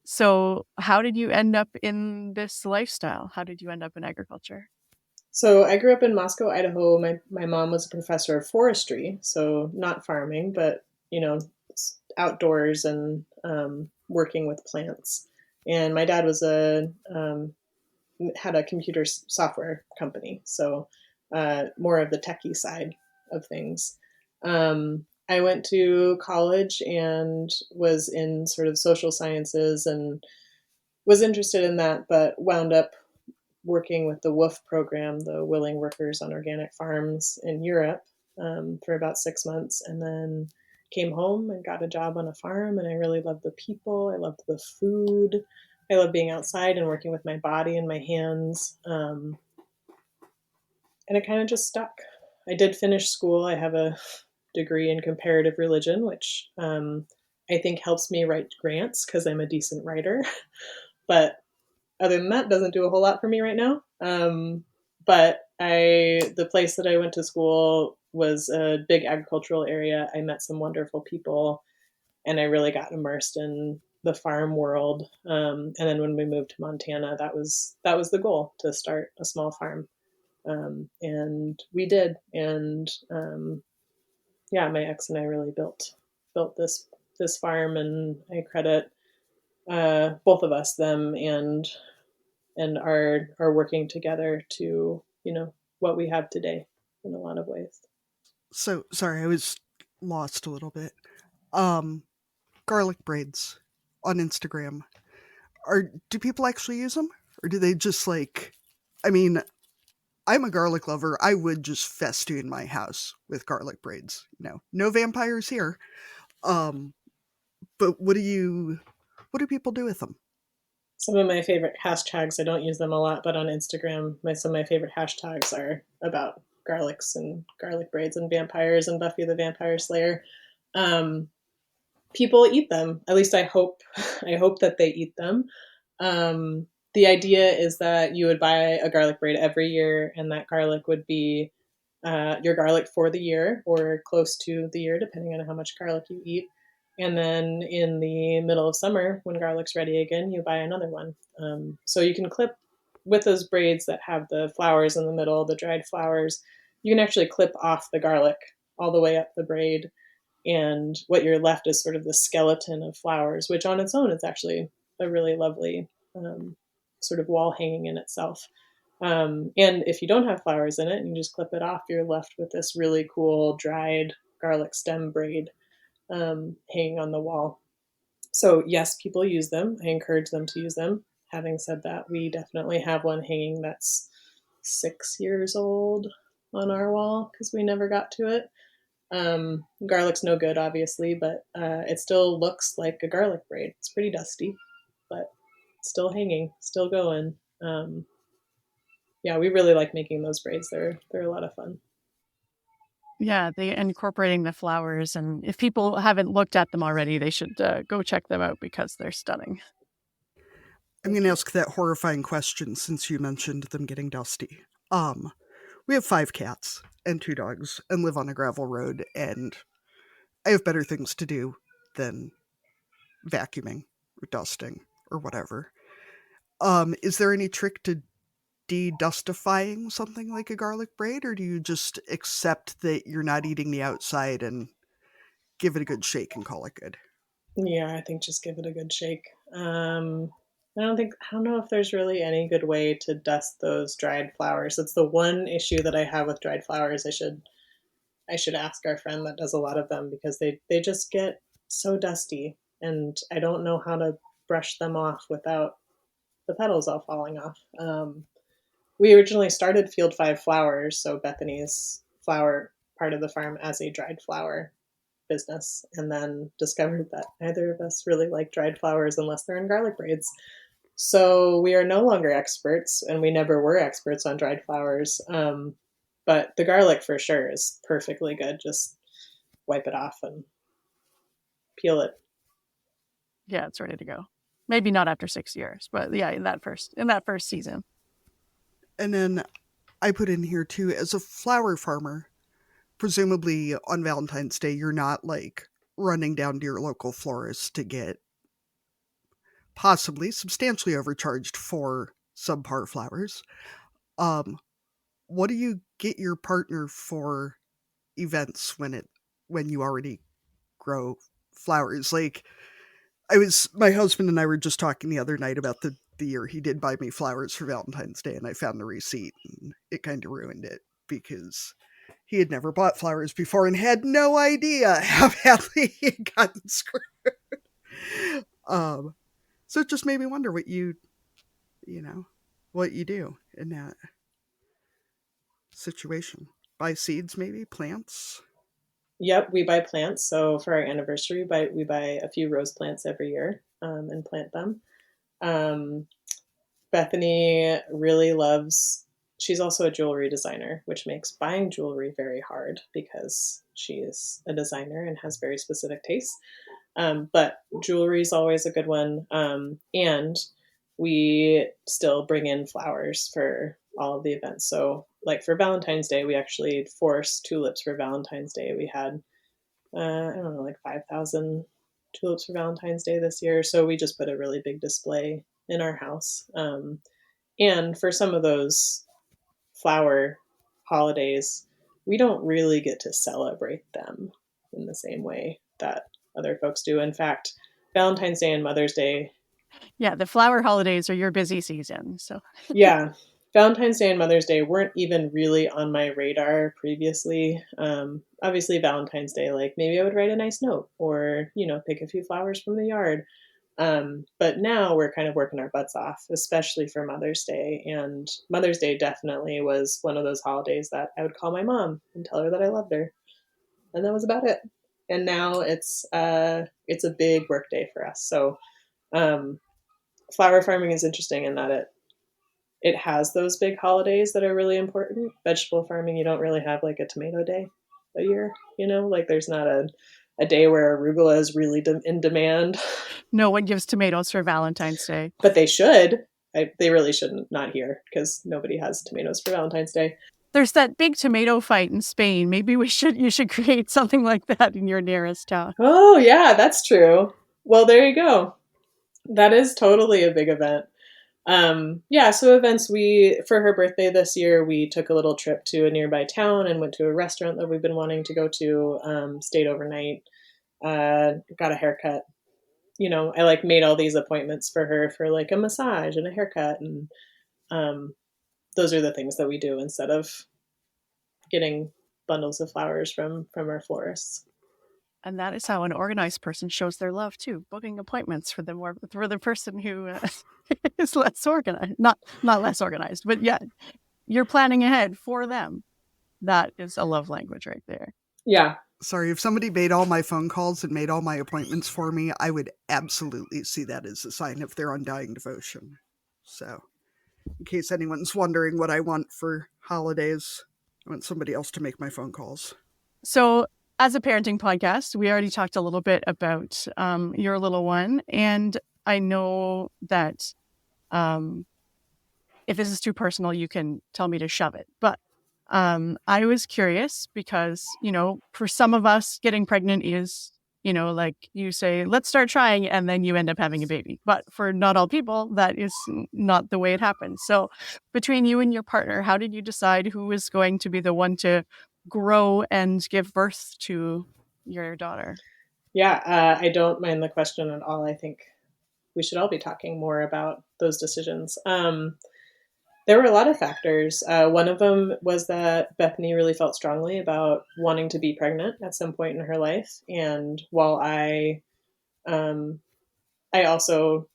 So how did you end up in this lifestyle? How did you end up in agriculture? So I grew up in Moscow, Idaho. My mom was a professor of forestry, so not farming, but outdoors and working with plants. And my dad was had a computer software company, so more of the techie side of things. I went to college and was in sort of social sciences and was interested in that, but wound up working with the WWOOF program, the Willing Workers on Organic Farms in Europe, for about 6 months, and then came home and got a job on a farm. And I really loved the people. I loved the food. I love being outside and working with my body and my hands. And it kind of just stuck. I did finish school. I have a degree in comparative religion, which I think helps me write grants because I'm a decent writer. But other than that, doesn't do a whole lot for me right now. But the place that I went to school was a big agricultural area. I met some wonderful people, and I really got immersed in the farm world. And then when we moved to Montana, that was the goal, to start a small farm. And we did. And yeah, my ex and I really built this farm, and I credit both of us, them and are working together to, what we have today in a lot of ways. So sorry, I was lost a little bit. Um, Garlic braids on Instagram. Do people actually use them, or do they just like? I mean, I'm a garlic lover. I would just festoon my house with garlic braids. No vampires here. Um, but what do people do with them? Some of my favorite hashtags, I don't use them a lot, but on Instagram, some of my favorite hashtags are about garlics and garlic braids and vampires and Buffy the Vampire Slayer. Um, People eat them. At least I hope. I hope that they eat them. The idea is that you would buy a garlic braid every year, and that garlic would be your garlic for the year or close to the year, depending on how much garlic you eat. And then in the middle of summer, when garlic's ready again, you buy another one. So you can clip with those braids that have the flowers in the middle, the dried flowers. You can actually clip off the garlic all the way up the braid, and what you're left is sort of the skeleton of flowers, which on its own is actually a really lovely sort of wall hanging in itself. And if you don't have flowers in it and you just clip it off, you're left with this really cool dried garlic stem braid hanging on the wall. So yes, people use them. I encourage them to use them. Having said that, we definitely have one hanging that's 6 years old on our wall because we never got to it. Garlic's no good, obviously, but it still looks like a garlic braid. It's pretty dusty, but still hanging, still going. Yeah, we really like making those braids. They're a lot of fun. Yeah, they incorporating the flowers, and if people haven't looked at them already, they should go check them out because they're stunning. I'm going to ask that horrifying question since you mentioned them getting dusty. We have 5 cats and 2 dogs and live on a gravel road, and I have better things to do than vacuuming or dusting or whatever. Is there any trick to de-dustifying something like a garlic braid, or do you just accept that you're not eating the outside and give it a good shake and call it good? Yeah, I think just give it a good shake. I don't know if there's really any good way to dust those dried flowers. It's the one issue that I have with dried flowers. I should ask our friend that does a lot of them because they just get so dusty, and I don't know how to brush them off without the petals all falling off. We originally started Field Five Flowers, so Bethany's flower part of the farm, as a dried flower business, and then discovered that neither of us really like dried flowers unless they're in garlic braids. So we are no longer experts, and we never were experts on dried flowers. But the garlic for sure is perfectly good. Just wipe it off and peel it. Yeah, it's ready to go. Maybe not after 6 years, but yeah, in that first season. And then I put in here too, as a flower farmer, presumably on Valentine's Day, you're not like running down to your local florist to get possibly substantially overcharged for subpar flowers. Um, what do you get your partner for events when you already grow flowers? Like my husband and I were just talking the other night about the year he did buy me flowers for Valentine's Day, and I found the receipt, and it kind of ruined it because he had never bought flowers before and had no idea how badly he had gotten screwed. Um, so it just made me wonder you know, what you do in that situation. Buy seeds, maybe plants. Yep, we buy plants. So for our anniversary, we buy a few rose plants every year and plant them. Um, Bethany really loves. She's also a jewelry designer, which makes buying jewelry very hard because she is a designer and has very specific tastes. But jewelry is always a good one. And we still bring in flowers for all of the events. So, like for Valentine's Day, we actually forced tulips for Valentine's Day. We had, I don't know, like 5,000 tulips for Valentine's Day this year, so we just put a really big display in our house. And for some of those flower holidays, we don't really get to celebrate them in the same way that other folks do. In fact, Valentine's Day and Mother's Day. Yeah, the flower holidays are your busy season. So Yeah, Valentine's Day and Mother's Day weren't even really on my radar previously. Obviously, Valentine's Day, like maybe I would write a nice note or, pick a few flowers from the yard. But now we're kind of working our butts off, especially for Mother's Day. And Mother's Day definitely was one of those holidays that I would call my mom and tell her that I loved her. And that was about it. And now it's a big work day for us. So um, flower farming is interesting in that it has those big holidays that are really important. Vegetable farming, you don't really have like a tomato day a year, like there's not a day where arugula is really in demand. no one gives tomatoes for Valentine's Day. But they should. They really shouldn't, not here, because nobody has tomatoes for Valentine's Day. There's that big tomato fight in Spain. Maybe you should create something like that in your nearest town. Oh, yeah, that's true. Well, there you go. That is totally a big event. Yeah, so events, for her birthday this year, we took a little trip to a nearby town and went to a restaurant that we've been wanting to go to, stayed overnight, got a haircut. I like made all these appointments for her for like a massage and a haircut, and those are the things that we do instead of getting bundles of flowers from our florists. And that is how an organized person shows their love too, booking appointments for the person who is less organized, not less organized, but yeah, you're planning ahead for them. That is a love language right there. Yeah. Sorry, if somebody made all my phone calls and made all my appointments for me, I would absolutely see that as a sign of their undying devotion. So, in case anyone's wondering what I want for holidays, I want somebody else to make my phone calls. So, as a parenting podcast, we already talked a little bit about your little one. And I know that if this is too personal, you can tell me to shove it. But I was curious because, for some of us, getting pregnant is, like you say, let's start trying, and then you end up having a baby. But for not all people, that is not the way it happens. So between you and your partner, how did you decide who was going to be the one to grow and give birth to your daughter? Yeah, I don't mind the question at all. I think we should all be talking more about those decisions. There were a lot of factors. One of them was that Bethany really felt strongly about wanting to be pregnant at some point in her life, and while I also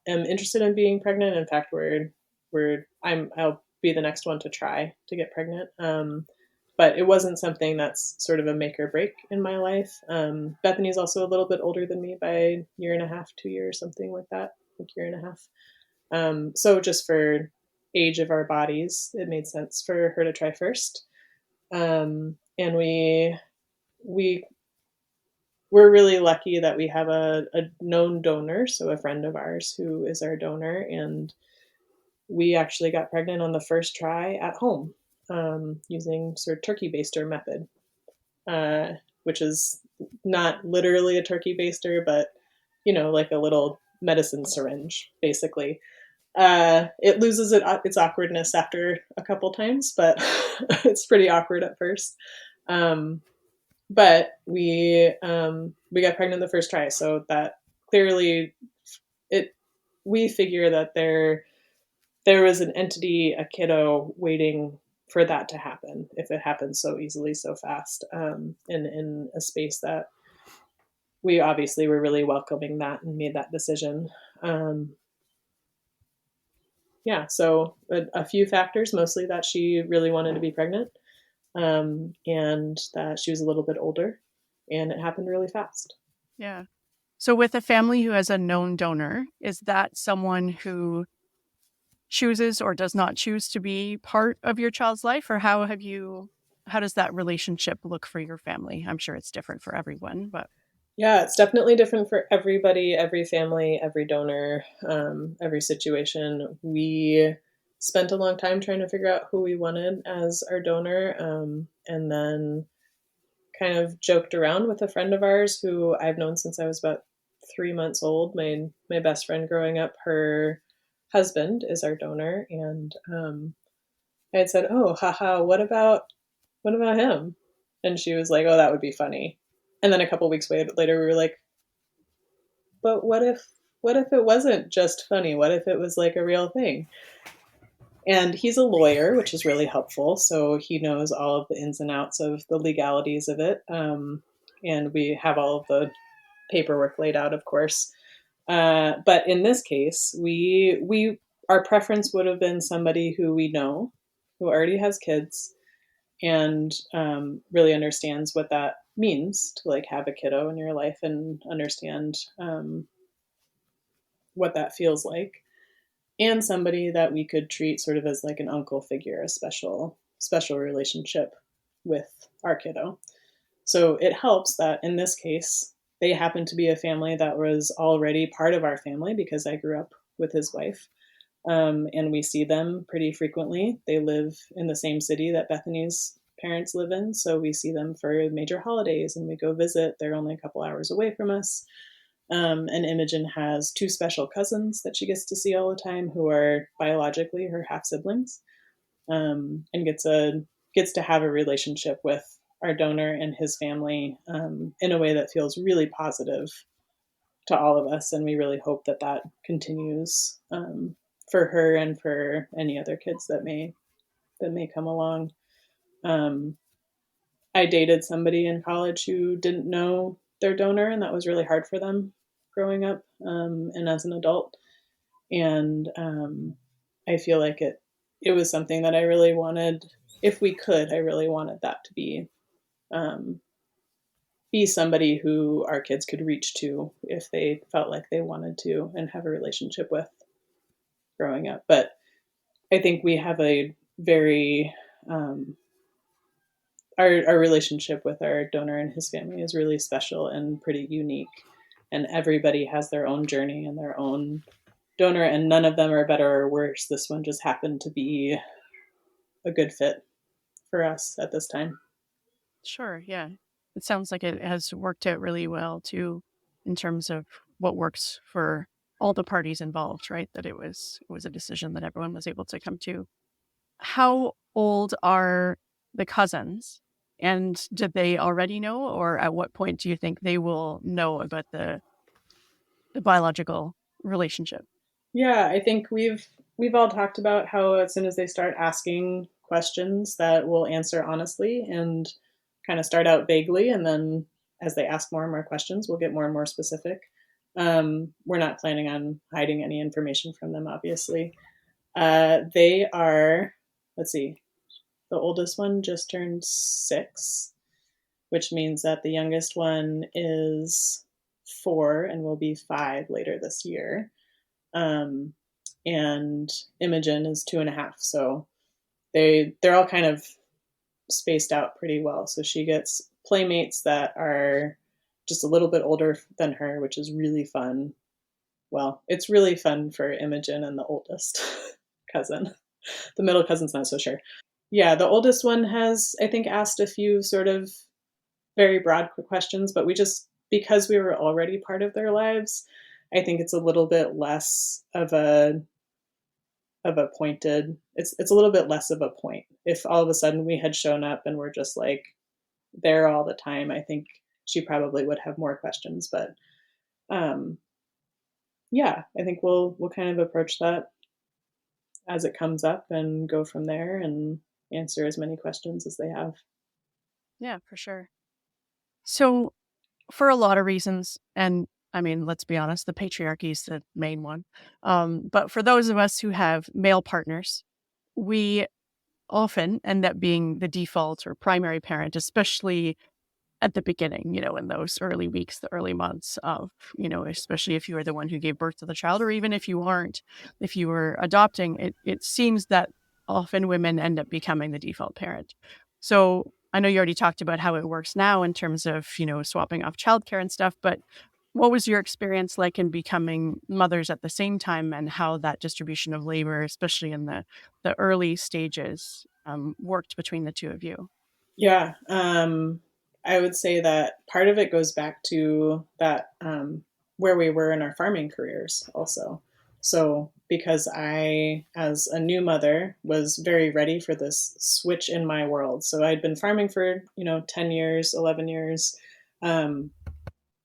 am interested in being pregnant. In fact, I'll be the next one to try to get pregnant. But it wasn't something that's sort of a make or break in my life. Bethany's also a little bit older than me by a year and a half, 2 years, something like that, like year and a half. So just for age of our bodies, it made sense for her to try first. And we're really lucky that we have a known donor, so a friend of ours who is our donor, and we actually got pregnant on the first try at home using sort of turkey baster method, which is not literally a turkey baster, but like a little medicine syringe, basically. It loses its awkwardness after a couple times, but it's pretty awkward at first. But we got pregnant the first try, so that clearly we figure that there was an entity, a kiddo, waiting for that to happen if it happens so easily, so fast, in a space that we obviously were really welcoming that and made that decision. Yeah, so a few factors, mostly that she really wanted to be pregnant, and that she was a little bit older, and it happened really fast. Yeah. So with a family who has a known donor, is that someone who chooses or does not choose to be part of your child's life? Or how does that relationship look for your family? I'm sure it's different for everyone, but Yeah, it's definitely different for everybody, every family, every donor, every situation. We spent a long time trying to figure out who we wanted as our donor, and then kind of joked around with a friend of ours who I've known since I was about 3 months old. My best friend growing up, her husband is our donor, and I had said, "Oh, haha, what about him?" And she was like, "Oh, that would be funny." And then a couple weeks later, we were like, "But what if it wasn't just funny? What if it was like a real thing?" And he's a lawyer, which is really helpful. So he knows all of the ins and outs of the legalities of it. And we have all of the paperwork laid out, of course. But in this case, we our preference would have been somebody who we know, who already has kids, and really understands what that means to like have a kiddo in your life and understand what that feels like, and somebody that we could treat sort of as like an uncle figure, a special relationship with our kiddo. So it helps that in this case, they happen to be a family that was already part of our family because I grew up with his wife. And we see them pretty frequently. They live in the same city that Bethany's parents live in. So we see them for major holidays and we go visit. They're only a couple hours away from us. And Imogen has two special cousins that she gets to see all the time who are biologically her half siblings, and gets to have a relationship with our donor and his family in a way that feels really positive to all of us. And we really hope that that continues for her and for any other kids that may come along. Um, I dated somebody in college who didn't know their donor, and that was really hard for them growing up and as an adult. And I feel like it was something that I really wanted. If we could, I really wanted that to um, be somebody who our kids could reach to if they felt like they wanted to and have a relationship with growing up. But I think we have a very our relationship with our donor and his family is really special and pretty unique. And everybody has their own journey and their own donor, and none of them are better or worse. This one just happened to be a good fit for us at this time. Sure, yeah. It sounds like it has worked out really well too, in terms of what works for all the parties involved, right? That it was a decision that everyone was able to come to. How old are the cousins? And did they already know, or at what point do you think they will know about the biological relationship? Yeah, I think we've all talked about how as soon as they start asking questions that we'll answer honestly and kind of start out vaguely, and then as they ask more and more questions, we'll get more and more specific. We're not planning on hiding any information from them, obviously. They are, let's see, the oldest one just turned 6, which means that the youngest one is 4 and will be 5 later this year. Um, and Imogen is 2.5. So they're all kind of spaced out pretty well. So she gets playmates that are just a little bit older than her, which is really fun. Well, it's really fun for Imogen and the oldest cousin. The middle cousin's not so sure. Yeah, the oldest one has, I think, asked a few sort of very broad questions, but we just, because we were already part of their lives, I think it's a little bit less of a pointed, it's a little bit less of a point. If all of a sudden we had shown up and we're just like there all the time, I think she probably would have more questions. But um yeah, I think we'll kind of approach that as it comes up and go from there and answer as many questions as they have. Yeah, for sure. So, for a lot of reasons, and I mean, let's be honest, the patriarchy is the main one. But for those of us who have male partners, we often end up being the default or primary parent, especially at the beginning, in those early weeks, the early months of, especially if you are the one who gave birth to the child, or even if you aren't, if you were adopting, it seems that often women end up becoming the default parent. So I know you already talked about how it works now in terms of, swapping off childcare and stuff, but what was your experience like in becoming mothers at the same time, and how that distribution of labor, especially in the early stages, worked between the two of you? Yeah, I would say that part of it goes back to that. where we were in our farming careers also. So because I, as a new mother, was very ready for this switch in my world. So I'd been farming for, 10 years, 11 years. Um,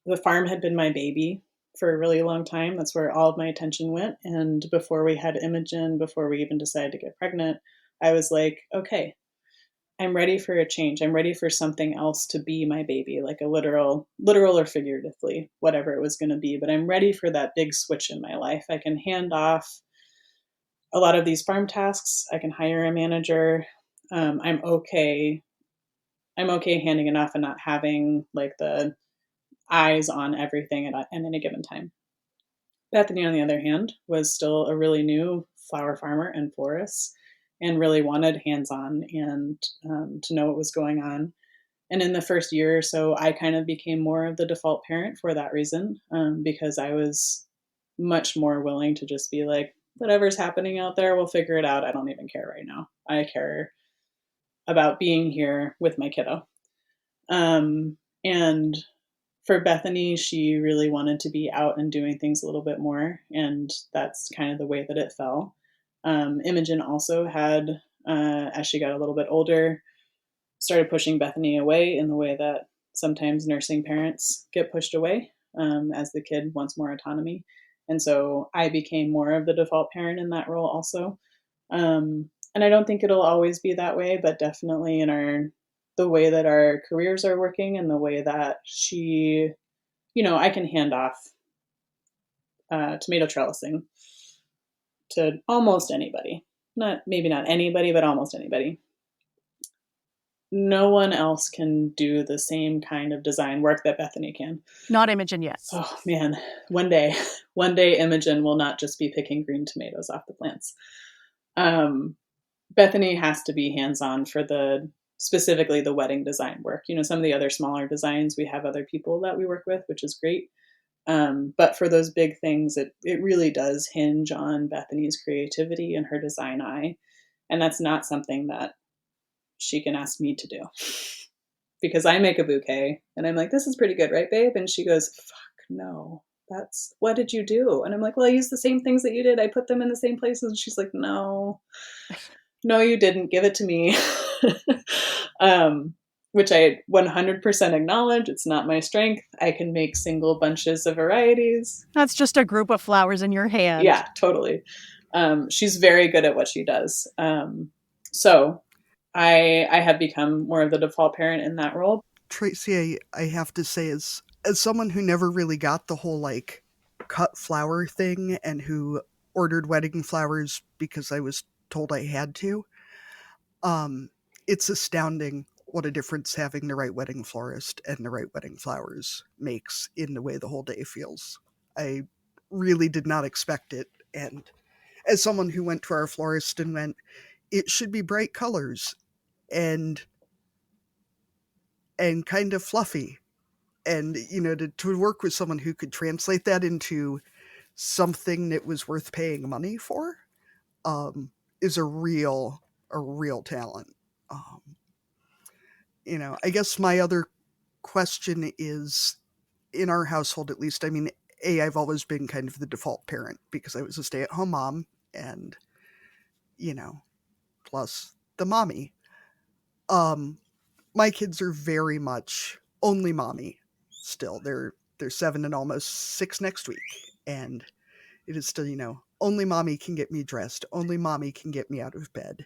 the farm had been my baby for a really long time. That's where all of my attention went. And before we had Imogen, before we even decided to get pregnant, I was like, okay, I'm ready for a change. I'm ready for something else to be my baby, like a literal or figuratively, whatever it was going to be. But I'm ready for that big switch in my life. I can hand off a lot of these farm tasks. I can hire a manager. I'm okay. I'm okay handing it off and not having like the eyes on everything at any given time. Bethany, on the other hand, was still a really new flower farmer and florist and really wanted hands on and to know what was going on. And in the first year or so, I kind of became more of the default parent for that reason, because I was much more willing to just be like, whatever's happening out there, we'll figure it out. I don't even care right now. I care about being here with my kiddo. And for Bethany, she really wanted to be out and doing things a little bit more, and that's kind of the way that it fell. Imogen also had, as she got a little bit older, started pushing Bethany away in the way that sometimes nursing parents get pushed away, as the kid wants more autonomy. And so I became more of the default parent in that role also. And I don't think it'll always be that way, but definitely in the way that our careers are working and the way that I can hand off tomato trellising to almost anybody. Maybe not anybody, but almost anybody. No one else can do the same kind of design work that Bethany can. Not Imogen yet. Oh man, one day Imogen will not just be picking green tomatoes off the plants. Bethany has to be hands-on for specifically the wedding design work. Some of the other smaller designs, we have other people that we work with, which is great. But for those big things, it really does hinge on Bethany's creativity and her design eye. And that's not something that she can ask me to do. Because I make a bouquet and I'm like, this is pretty good, right, babe? And she goes, fuck no. What did you do? And I'm like, well, I used the same things that you did. I put them in the same places. And she's like, no, you didn't. Give it to me. Which I 100% acknowledge. It's not my strength. I can make single bunches of varieties. That's just a group of flowers in your hand. Yeah, totally. She's very good at what she does. So I have become more of the default parent in that role. Tracy, I have to say, as someone who never really got the whole like cut flower thing and who ordered wedding flowers because I was told I had to, it's astounding what a difference having the right wedding florist and the right wedding flowers makes in the way the whole day feels. I really did not expect it. And as someone who went to our florist and went, it should be bright colors and kind of fluffy. And, to work with someone who could translate that into something that was worth paying money for, is a real talent. Um, I guess my other question is, in our household, at least, I mean, I've always been kind of the default parent because I was a stay-at-home mom and, plus the mommy. My kids are very much only mommy still. They're 7 and almost 6 next week. And it is still, only mommy can get me dressed. Only mommy can get me out of bed.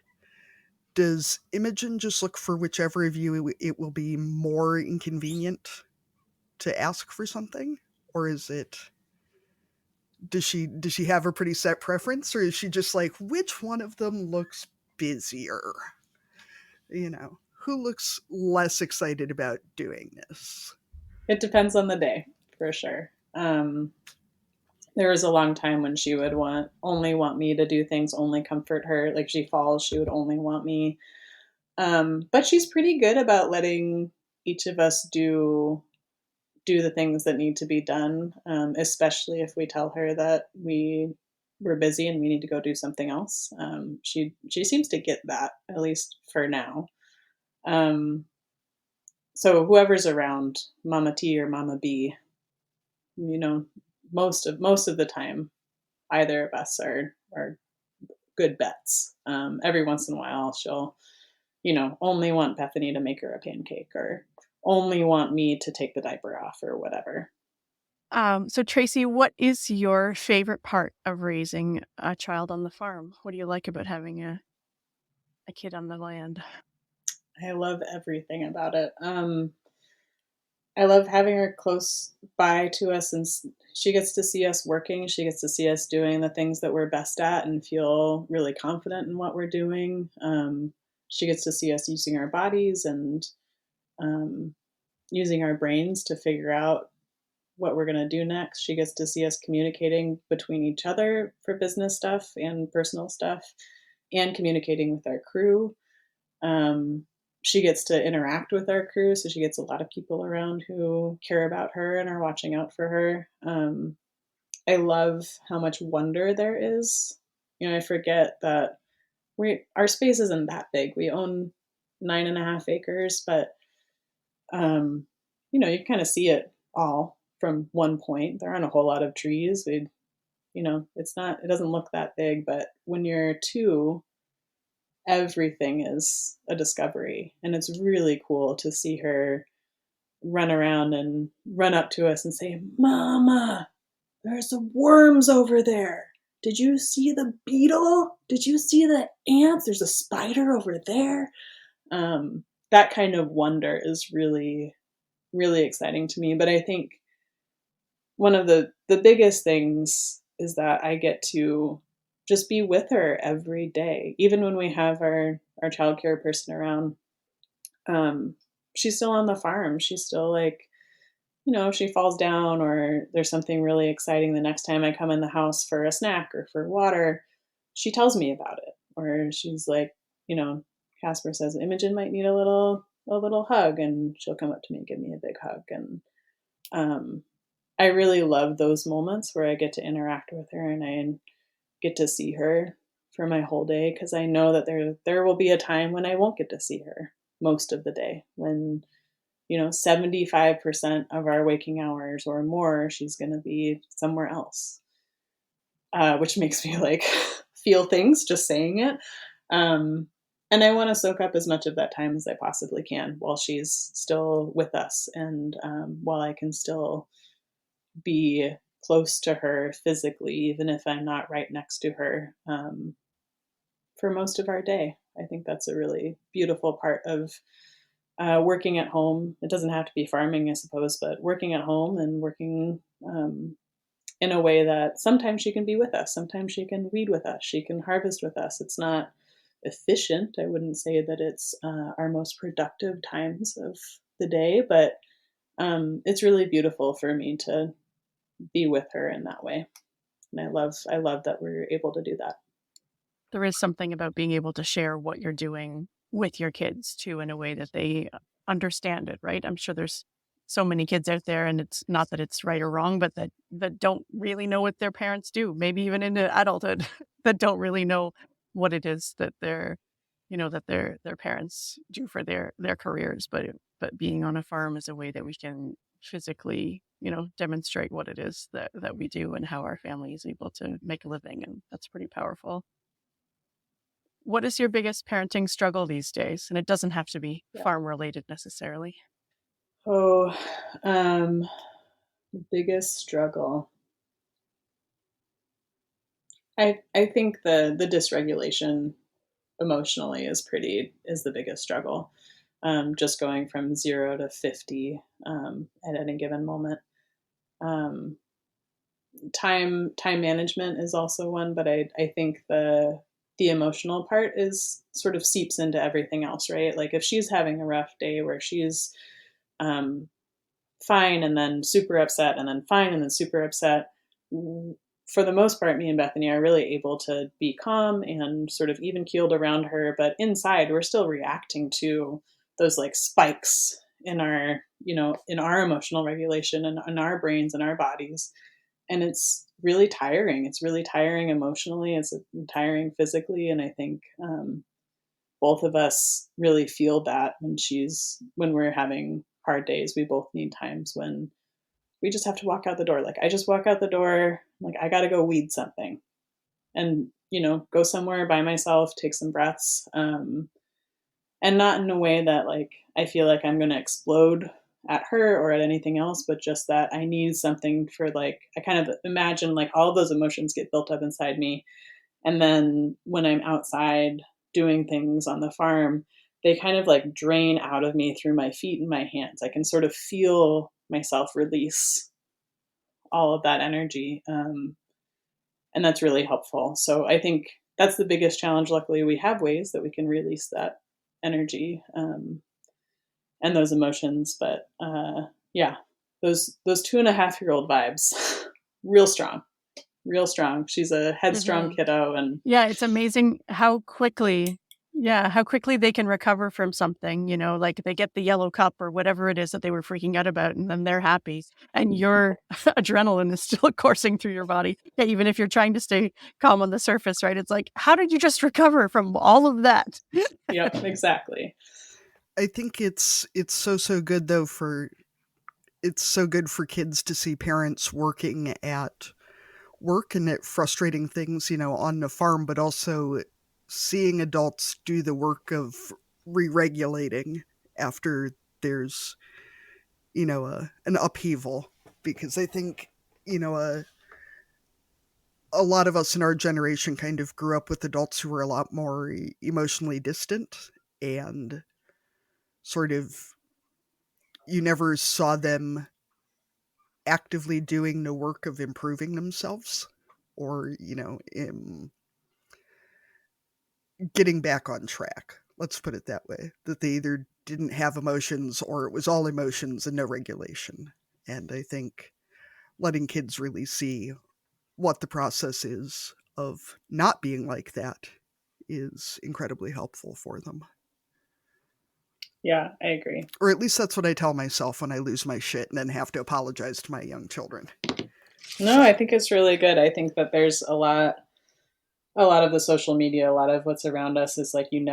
Does Imogen just look for whichever of you it will be more inconvenient to ask for something? Or does she have a pretty set preference? Or is she just like, which one of them looks busier? Who looks less excited about doing this? It depends on the day, for sure. There was a long time when she would only want me to do things, only comfort her. Like she falls, she would only want me. But she's pretty good about letting each of us do the things that need to be done, especially if we tell her that we're busy and we need to go do something else. She seems to get that, at least for now. So whoever's around, Mama T or Mama B, most of the time, either of us are good bets. Every once in a while, she'll, only want Bethany to make her a pancake, or only want me to take the diaper off, or whatever. So Tracy, what is your favorite part of raising a child on the farm? What do you like about having a kid on the land? I love everything about it. I love having her close by to us, and she gets to see us working. She gets to see us doing the things that we're best at and feel really confident in what we're doing. She gets to see us using our bodies and um, using our brains to figure out what we're going to do next. She gets to see us communicating between each other for business stuff and personal stuff, and communicating with our crew. Um, she gets to interact with our crew, so she gets a lot of people around who care about her and are watching out for her. I love how much wonder there is. I forget that our space isn't that big. We own 9.5 acres, but you kind of see it all from one point. There aren't a whole lot of trees. It doesn't look that big, but when you're two, everything is a discovery. And it's really cool to see her run around and run up to us and say, "Mama, there's the worms over there. Did you see the beetle? Did you see the ants? There's a spider over there." That kind of wonder is really, really exciting to me. But I think one of the biggest things is that I get to just be with her every day, even when we have our childcare person around. um, she's still on the farm. She's still like, if she falls down or there's something really exciting the next time I come in the house for a snack or for water, she tells me about it. Or she's like, Casper says Imogen might need a little hug, and she'll come up to me and give me a big hug. And um, I really love those moments where I get to interact with her and I get to see her for my whole day, because I know that there will be a time when I won't get to see her most of the day, when 75% of our waking hours or more she's going to be somewhere else, which makes me like feel things just saying it. um, and I want to soak up as much of that time as I possibly can while she's still with us, and while I can still be close to her physically, even if I'm not right next to her, for most of our day. I think that's a really beautiful part of working at home. It doesn't have to be farming, I suppose, but working at home and working in a way that sometimes she can be with us, sometimes she can weed with us, she can harvest with us. It's not efficient. I wouldn't say that it's our most productive times of the day, but it's really beautiful for me to be with her in that way. And I love that we're able to do that. There is something about being able to share what you're doing with your kids too, in a way that they understand it, right? I'm sure there's so many kids out there, and it's not that it's right or wrong, but that don't really know what their parents do, maybe even into adulthood, that don't really know what it is that their parents do for their careers. But being on a farm is a way that we can physically, demonstrate what it is that we do and how our family is able to make a living. And that's pretty powerful. What is your biggest parenting struggle these days? And it doesn't have to be Yeah. farm related necessarily. Oh, um, the biggest struggle. I think the dysregulation emotionally is the biggest struggle. Just going from 0 to 50 at any given moment. Um, time management is also one, but I think the emotional part is sort of seeps into everything else, right? Like if she's having a rough day where she's um, fine and then super upset and then fine and then super upset, for the most part, me and Bethany are really able to be calm and sort of even keeled around her, but inside we're still reacting to those like spikes in our emotional regulation and in our brains and our bodies. And it's really tiring. It's really tiring emotionally. It's tiring physically. And I think both of us really feel that when we're having hard days. We both need times when we just have to walk out the door. Like I just walk out the door, like I got to go weed something and, go somewhere by myself, take some breaths. And not in a way that like I feel like I'm going to explode at her or at anything else, but just that I need something for like, I kind of imagine like all of those emotions get built up inside me. And then when I'm outside doing things on the farm, they kind of like drain out of me through my feet and my hands. I can sort of feel myself release all of that energy. And that's really helpful. So I think that's the biggest challenge. Luckily, we have ways that we can release that energy and those emotions. But yeah, those 2.5-year-old vibes, real strong, real strong. She's a headstrong kiddo, and yeah, it's amazing how quickly they can recover from something, like they get the yellow cup or whatever it is that they were freaking out about, and then they're happy. And your adrenaline is still coursing through your body. Yeah, even if you're trying to stay calm on the surface, right? It's like, how did you just recover from all of that? Yep, exactly. I think it's so good though it's so good for kids to see parents working at work and at frustrating things, on the farm, but also seeing adults do the work of re-regulating after there's, an upheaval. Because I think, a lot of us in our generation kind of grew up with adults who were a lot more emotionally distant and sort of you never saw them actively doing the work of improving themselves or, getting back on track. Let's put it that way. That they either didn't have emotions or it was all emotions and no regulation. And I think letting kids really see what the process is of not being like that is incredibly helpful for them. Yeah, I agree. Or at least that's what I tell myself when I lose my shit and then have to apologize to my young children. No, I think it's really good. I think that there's a lot of the social media, a lot of what's around us is like you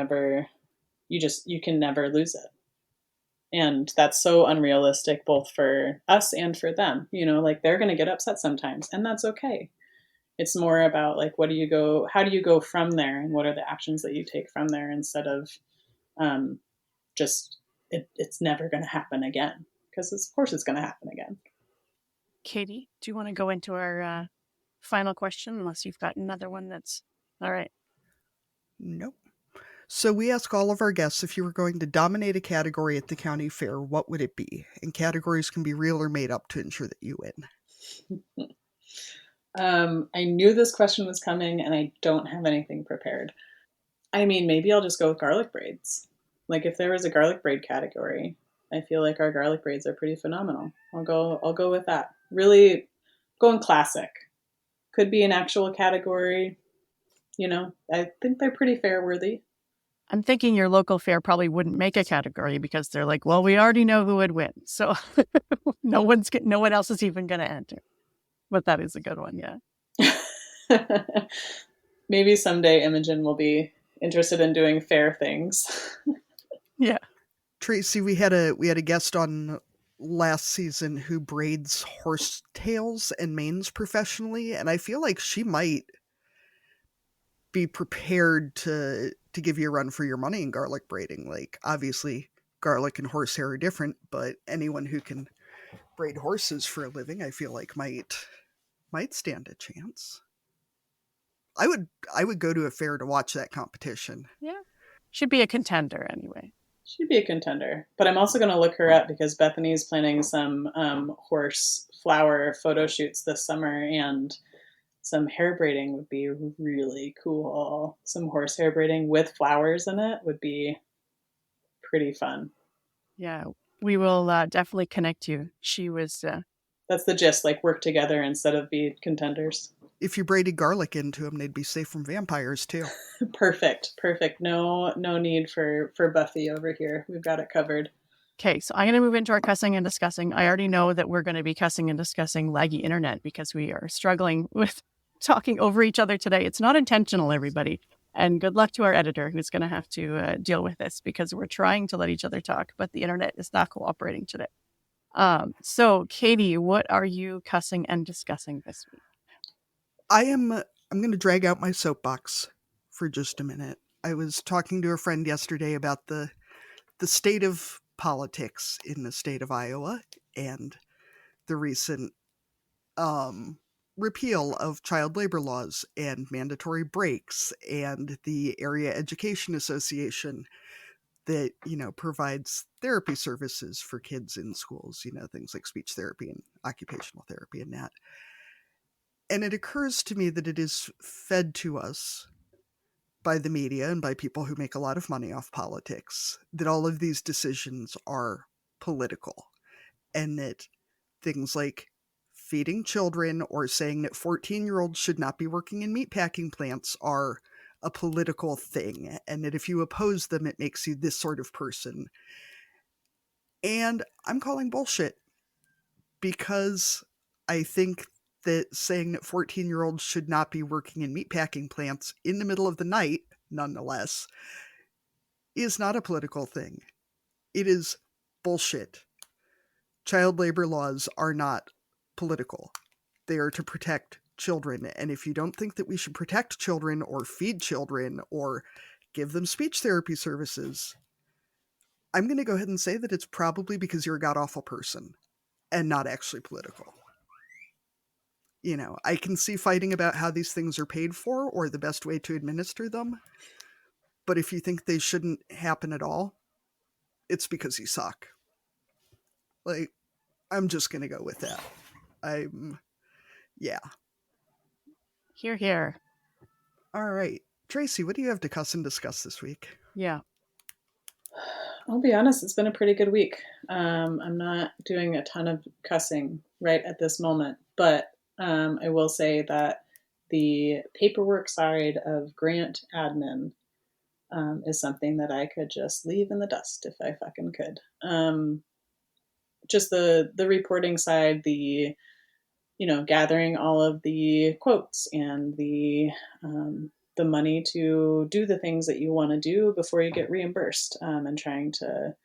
can never lose it. And that's so unrealistic both for us and for them. Like they're going to get upset sometimes, and that's okay. It's more about like how do you go from there, and what are the actions that you take from there, instead of um, just it's never going to happen again, because of course it's going to happen again. Katie, do you want to go into our final question, unless you've got another one that's all right? Nope. So we ask all of our guests, if you were going to dominate a category at the county fair, what would it be? And categories can be real or made up to ensure that you win. I knew this question was coming, and I don't have anything prepared. I mean, maybe I'll just go with garlic braids. Like if there was a garlic braid category, I feel like our garlic braids are pretty phenomenal. I'll go with that. Really going classic. Could be an actual category. I think they're pretty fair worthy. I'm thinking your local fair probably wouldn't make a category because they're like, well, we already know who would win. So no one else is even going to enter. But that is a good one. Yeah. Maybe someday Imogen will be interested in doing fair things. Yeah. Tracy, we had a guest on last season who braids horse tails and manes professionally, and I feel like she might be prepared to give you a run for your money in garlic braiding. Like obviously garlic and horsehair are different, but anyone who can braid horses for a living, I feel like might stand a chance. I would go to a fair to watch that competition. Yeah. Should be a contender anyway. She'd be a contender. But I'm also going to look her up because Bethany's planning some horse flower photo shoots this summer, and some hair braiding would be really cool. Some horse hair braiding with flowers in it would be pretty fun. Yeah, we will definitely connect you. She was... That's the gist, like work together instead of be contenders. If you braided garlic into them, they'd be safe from vampires too. Perfect. No need for Buffy over here. We've got it covered. Okay, so I'm going to move into our cussing and discussing. I already know that we're going to be cussing and discussing laggy internet because we are struggling with talking over each other today. It's not intentional, everybody. And good luck to our editor who's going to have to deal with this because we're trying to let each other talk, but the internet is not cooperating today. So Katie, what are you cussing and discussing this week? I'm going to drag out my soapbox for just a minute. I was talking to a friend yesterday about the state of politics in the state of Iowa and the recent repeal of child labor laws and mandatory breaks and the Area Education Association that, provides therapy services for kids in schools, things like speech therapy and occupational therapy and that. And it occurs to me that it is fed to us by the media and by people who make a lot of money off politics that all of these decisions are political, and that things like feeding children or saying that 14-year-olds should not be working in meatpacking plants are a political thing, and that if you oppose them, it makes you this sort of person. And I'm calling bullshit, because I think that saying that 14-year-olds should not be working in meatpacking plants in the middle of the night, nonetheless, is not a political thing. It is bullshit. Child labor laws are not political. They are to protect children. And if you don't think that we should protect children or feed children or give them speech therapy services, I'm going to go ahead and say that it's probably because you're a god-awful person and not actually political. I can see fighting about how these things are paid for or the best way to administer them. But if you think they shouldn't happen at all, it's because you suck. Like, I'm just going to go with that. Yeah. Here, here. All right. Tracy, what do you have to cuss and discuss this week? Yeah. I'll be honest, it's been a pretty good week. I'm not doing a ton of cussing right at this moment, but I will say that the paperwork side of grant admin is something that I could just leave in the dust if I fucking could. Just the reporting side, the gathering all of the quotes and the money to do the things that you want to do before you get reimbursed, and trying to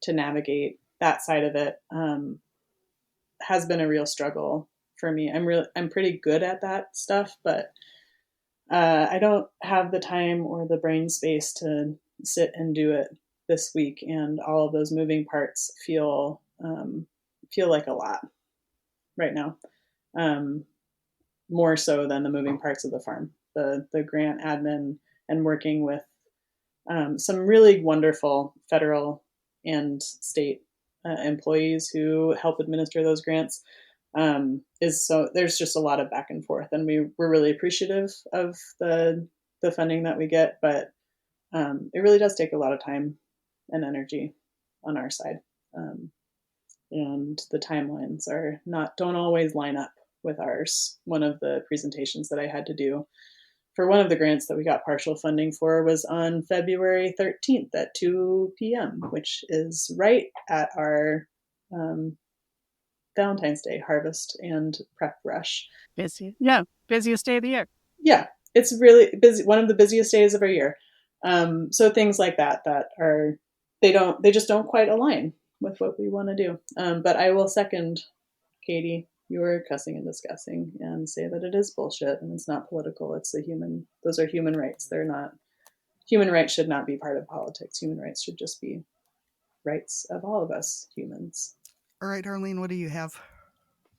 navigate that side of it has been a real struggle for me. I'm pretty good at that stuff, but I don't have the time or the brain space to sit and do it this week, and all of those moving parts feel like a lot right now. More so than the moving parts of the farm, the grant admin, and working with some really wonderful federal and state employees who help administer those grants. There's just a lot of back and forth, and we're really appreciative of the funding that we get, but it really does take a lot of time and energy on our side, and the timelines don't always line up with ours. One of the presentations that I had to do for one of the grants that we got partial funding for was on February 13th at 2 p.m., which is right at our Valentine's Day harvest and prep rush. Busy. Yeah. Busiest day of the year. Yeah. It's really busy. One of the busiest days of our year. So things like that are, they just don't quite align with what we want to do. But I will second Katie, your cussing and discussing, and say that it is bullshit and it's not political. Those are human rights. They're not, human rights should not be part of politics. Human rights should just be rights of all of us humans. All right, Arlene, what do you have?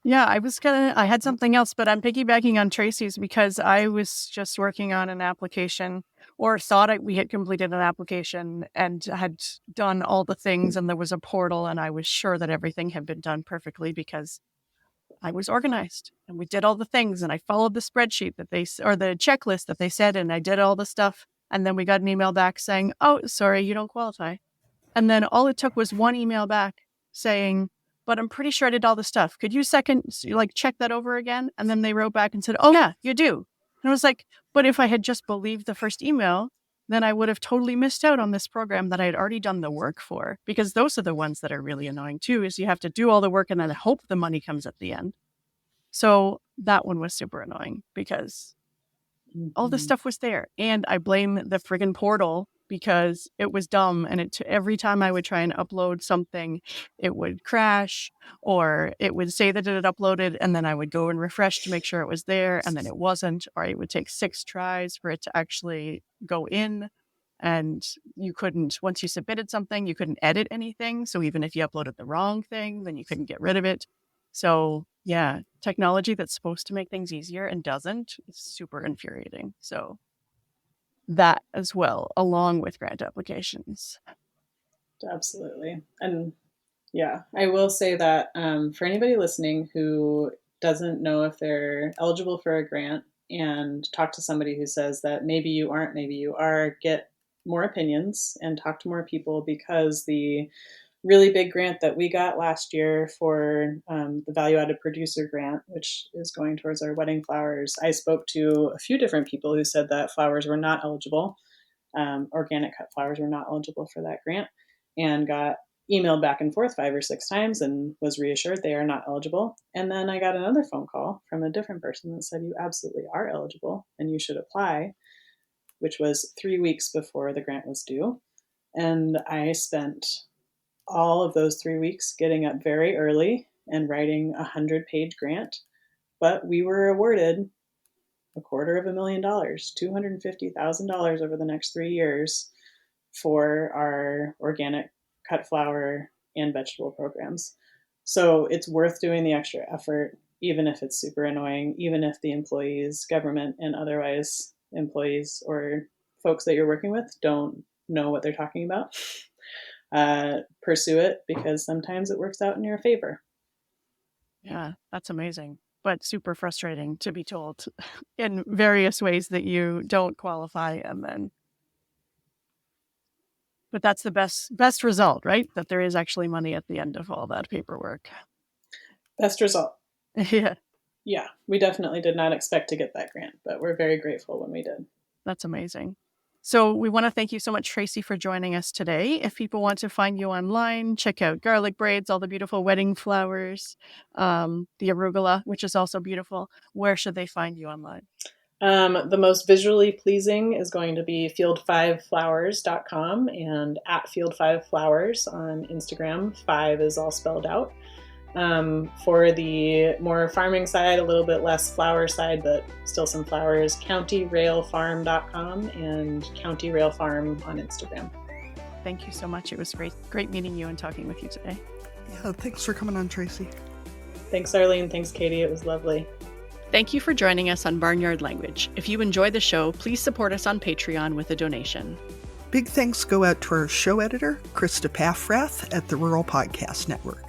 Yeah, I had something else, but I'm piggybacking on Tracy's because I was just working on an application, or thought we had completed an application and had done all the things, and there was a portal, and I was sure that everything had been done perfectly because I was organized and we did all the things, and I followed the spreadsheet or the checklist that they said, and I did all the stuff. And then we got an email back saying, "Oh, sorry, you don't qualify." And then all it took was one email back saying, "But I'm pretty sure I did all the stuff. Could you check that over again?" And then they wrote back and said, "Oh yeah, you do." And I was like, but if I had just believed the first email, then I would have totally missed out on this program that I had already done the work for, because those are the ones that are really annoying too, is you have to do all the work and then hope the money comes at the end. So that one was super annoying because all this stuff was there. And I blame the friggin' portal because it was dumb. And every time I would try and upload something, it would crash, or it would say that it had uploaded, and then I would go and refresh to make sure it was there, and then it wasn't, or it would take 6 tries for it to actually go in. And you couldn't, once you submitted something, you couldn't edit anything. So even if you uploaded the wrong thing, then you couldn't get rid of it. So yeah, technology that's supposed to make things easier and doesn't is super infuriating. So that as well, along with grant applications. Absolutely. And yeah, I will say that for anybody listening who doesn't know if they're eligible for a grant, and talk to somebody who says that maybe you aren't, maybe you are, get more opinions and talk to more people, because the really big grant that we got last year for the value added producer grant, which is going towards our wedding flowers, I spoke to a few different people who said that flowers were not eligible. Organic cut flowers were not eligible for that grant, and got emailed back and forth 5 or 6 times and was reassured they are not eligible. And then I got another phone call from a different person that said, you absolutely are eligible and you should apply, which was 3 weeks before the grant was due. And I spent all of those 3 weeks getting up very early and writing a 100-page grant. But we were awarded $250,000, $250,000 over the next 3 years for our organic cut flower and vegetable programs. So it's worth doing the extra effort, even if it's super annoying, even if the employees, government and otherwise employees or folks that you're working with don't know what they're talking about. Pursue it, because sometimes it works out in your favor. Yeah, that's amazing, but super frustrating to be told in various ways that you don't qualify, and then. But that's the best result, right? That there is actually money at the end of all that paperwork. Best result. Yeah. Yeah, we definitely did not expect to get that grant, but we're very grateful when we did. That's amazing. So we want to thank you so much, Tracy, for joining us today. If people want to find you online, check out garlic braids, all the beautiful wedding flowers, the arugula, which is also beautiful. Where should they find you online? The most visually pleasing is going to be field5flowers.com and at field5flowers on Instagram. 5 is all spelled out. For the more farming side, a little bit less flower side, but still some flowers, countyrailfarm.com and countyrailfarm on Instagram. Thank you so much. It was great meeting you and talking with you today. Yeah, thanks for coming on, Tracy. Thanks, Arlene. Thanks, Katie. It was lovely. Thank you for joining us on Barnyard Language. If you enjoy the show, please support us on Patreon with a donation. Big thanks go out to our show editor, Krista Paffrath at the Rural Podcast Network.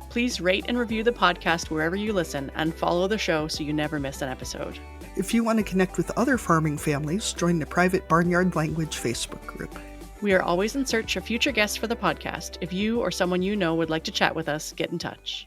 Please rate and review the podcast wherever you listen, and follow the show so you never miss an episode. If you want to connect with other farming families, join the private Barnyard Language Facebook group. We are always in search of future guests for the podcast. If you or someone you know would like to chat with us, get in touch.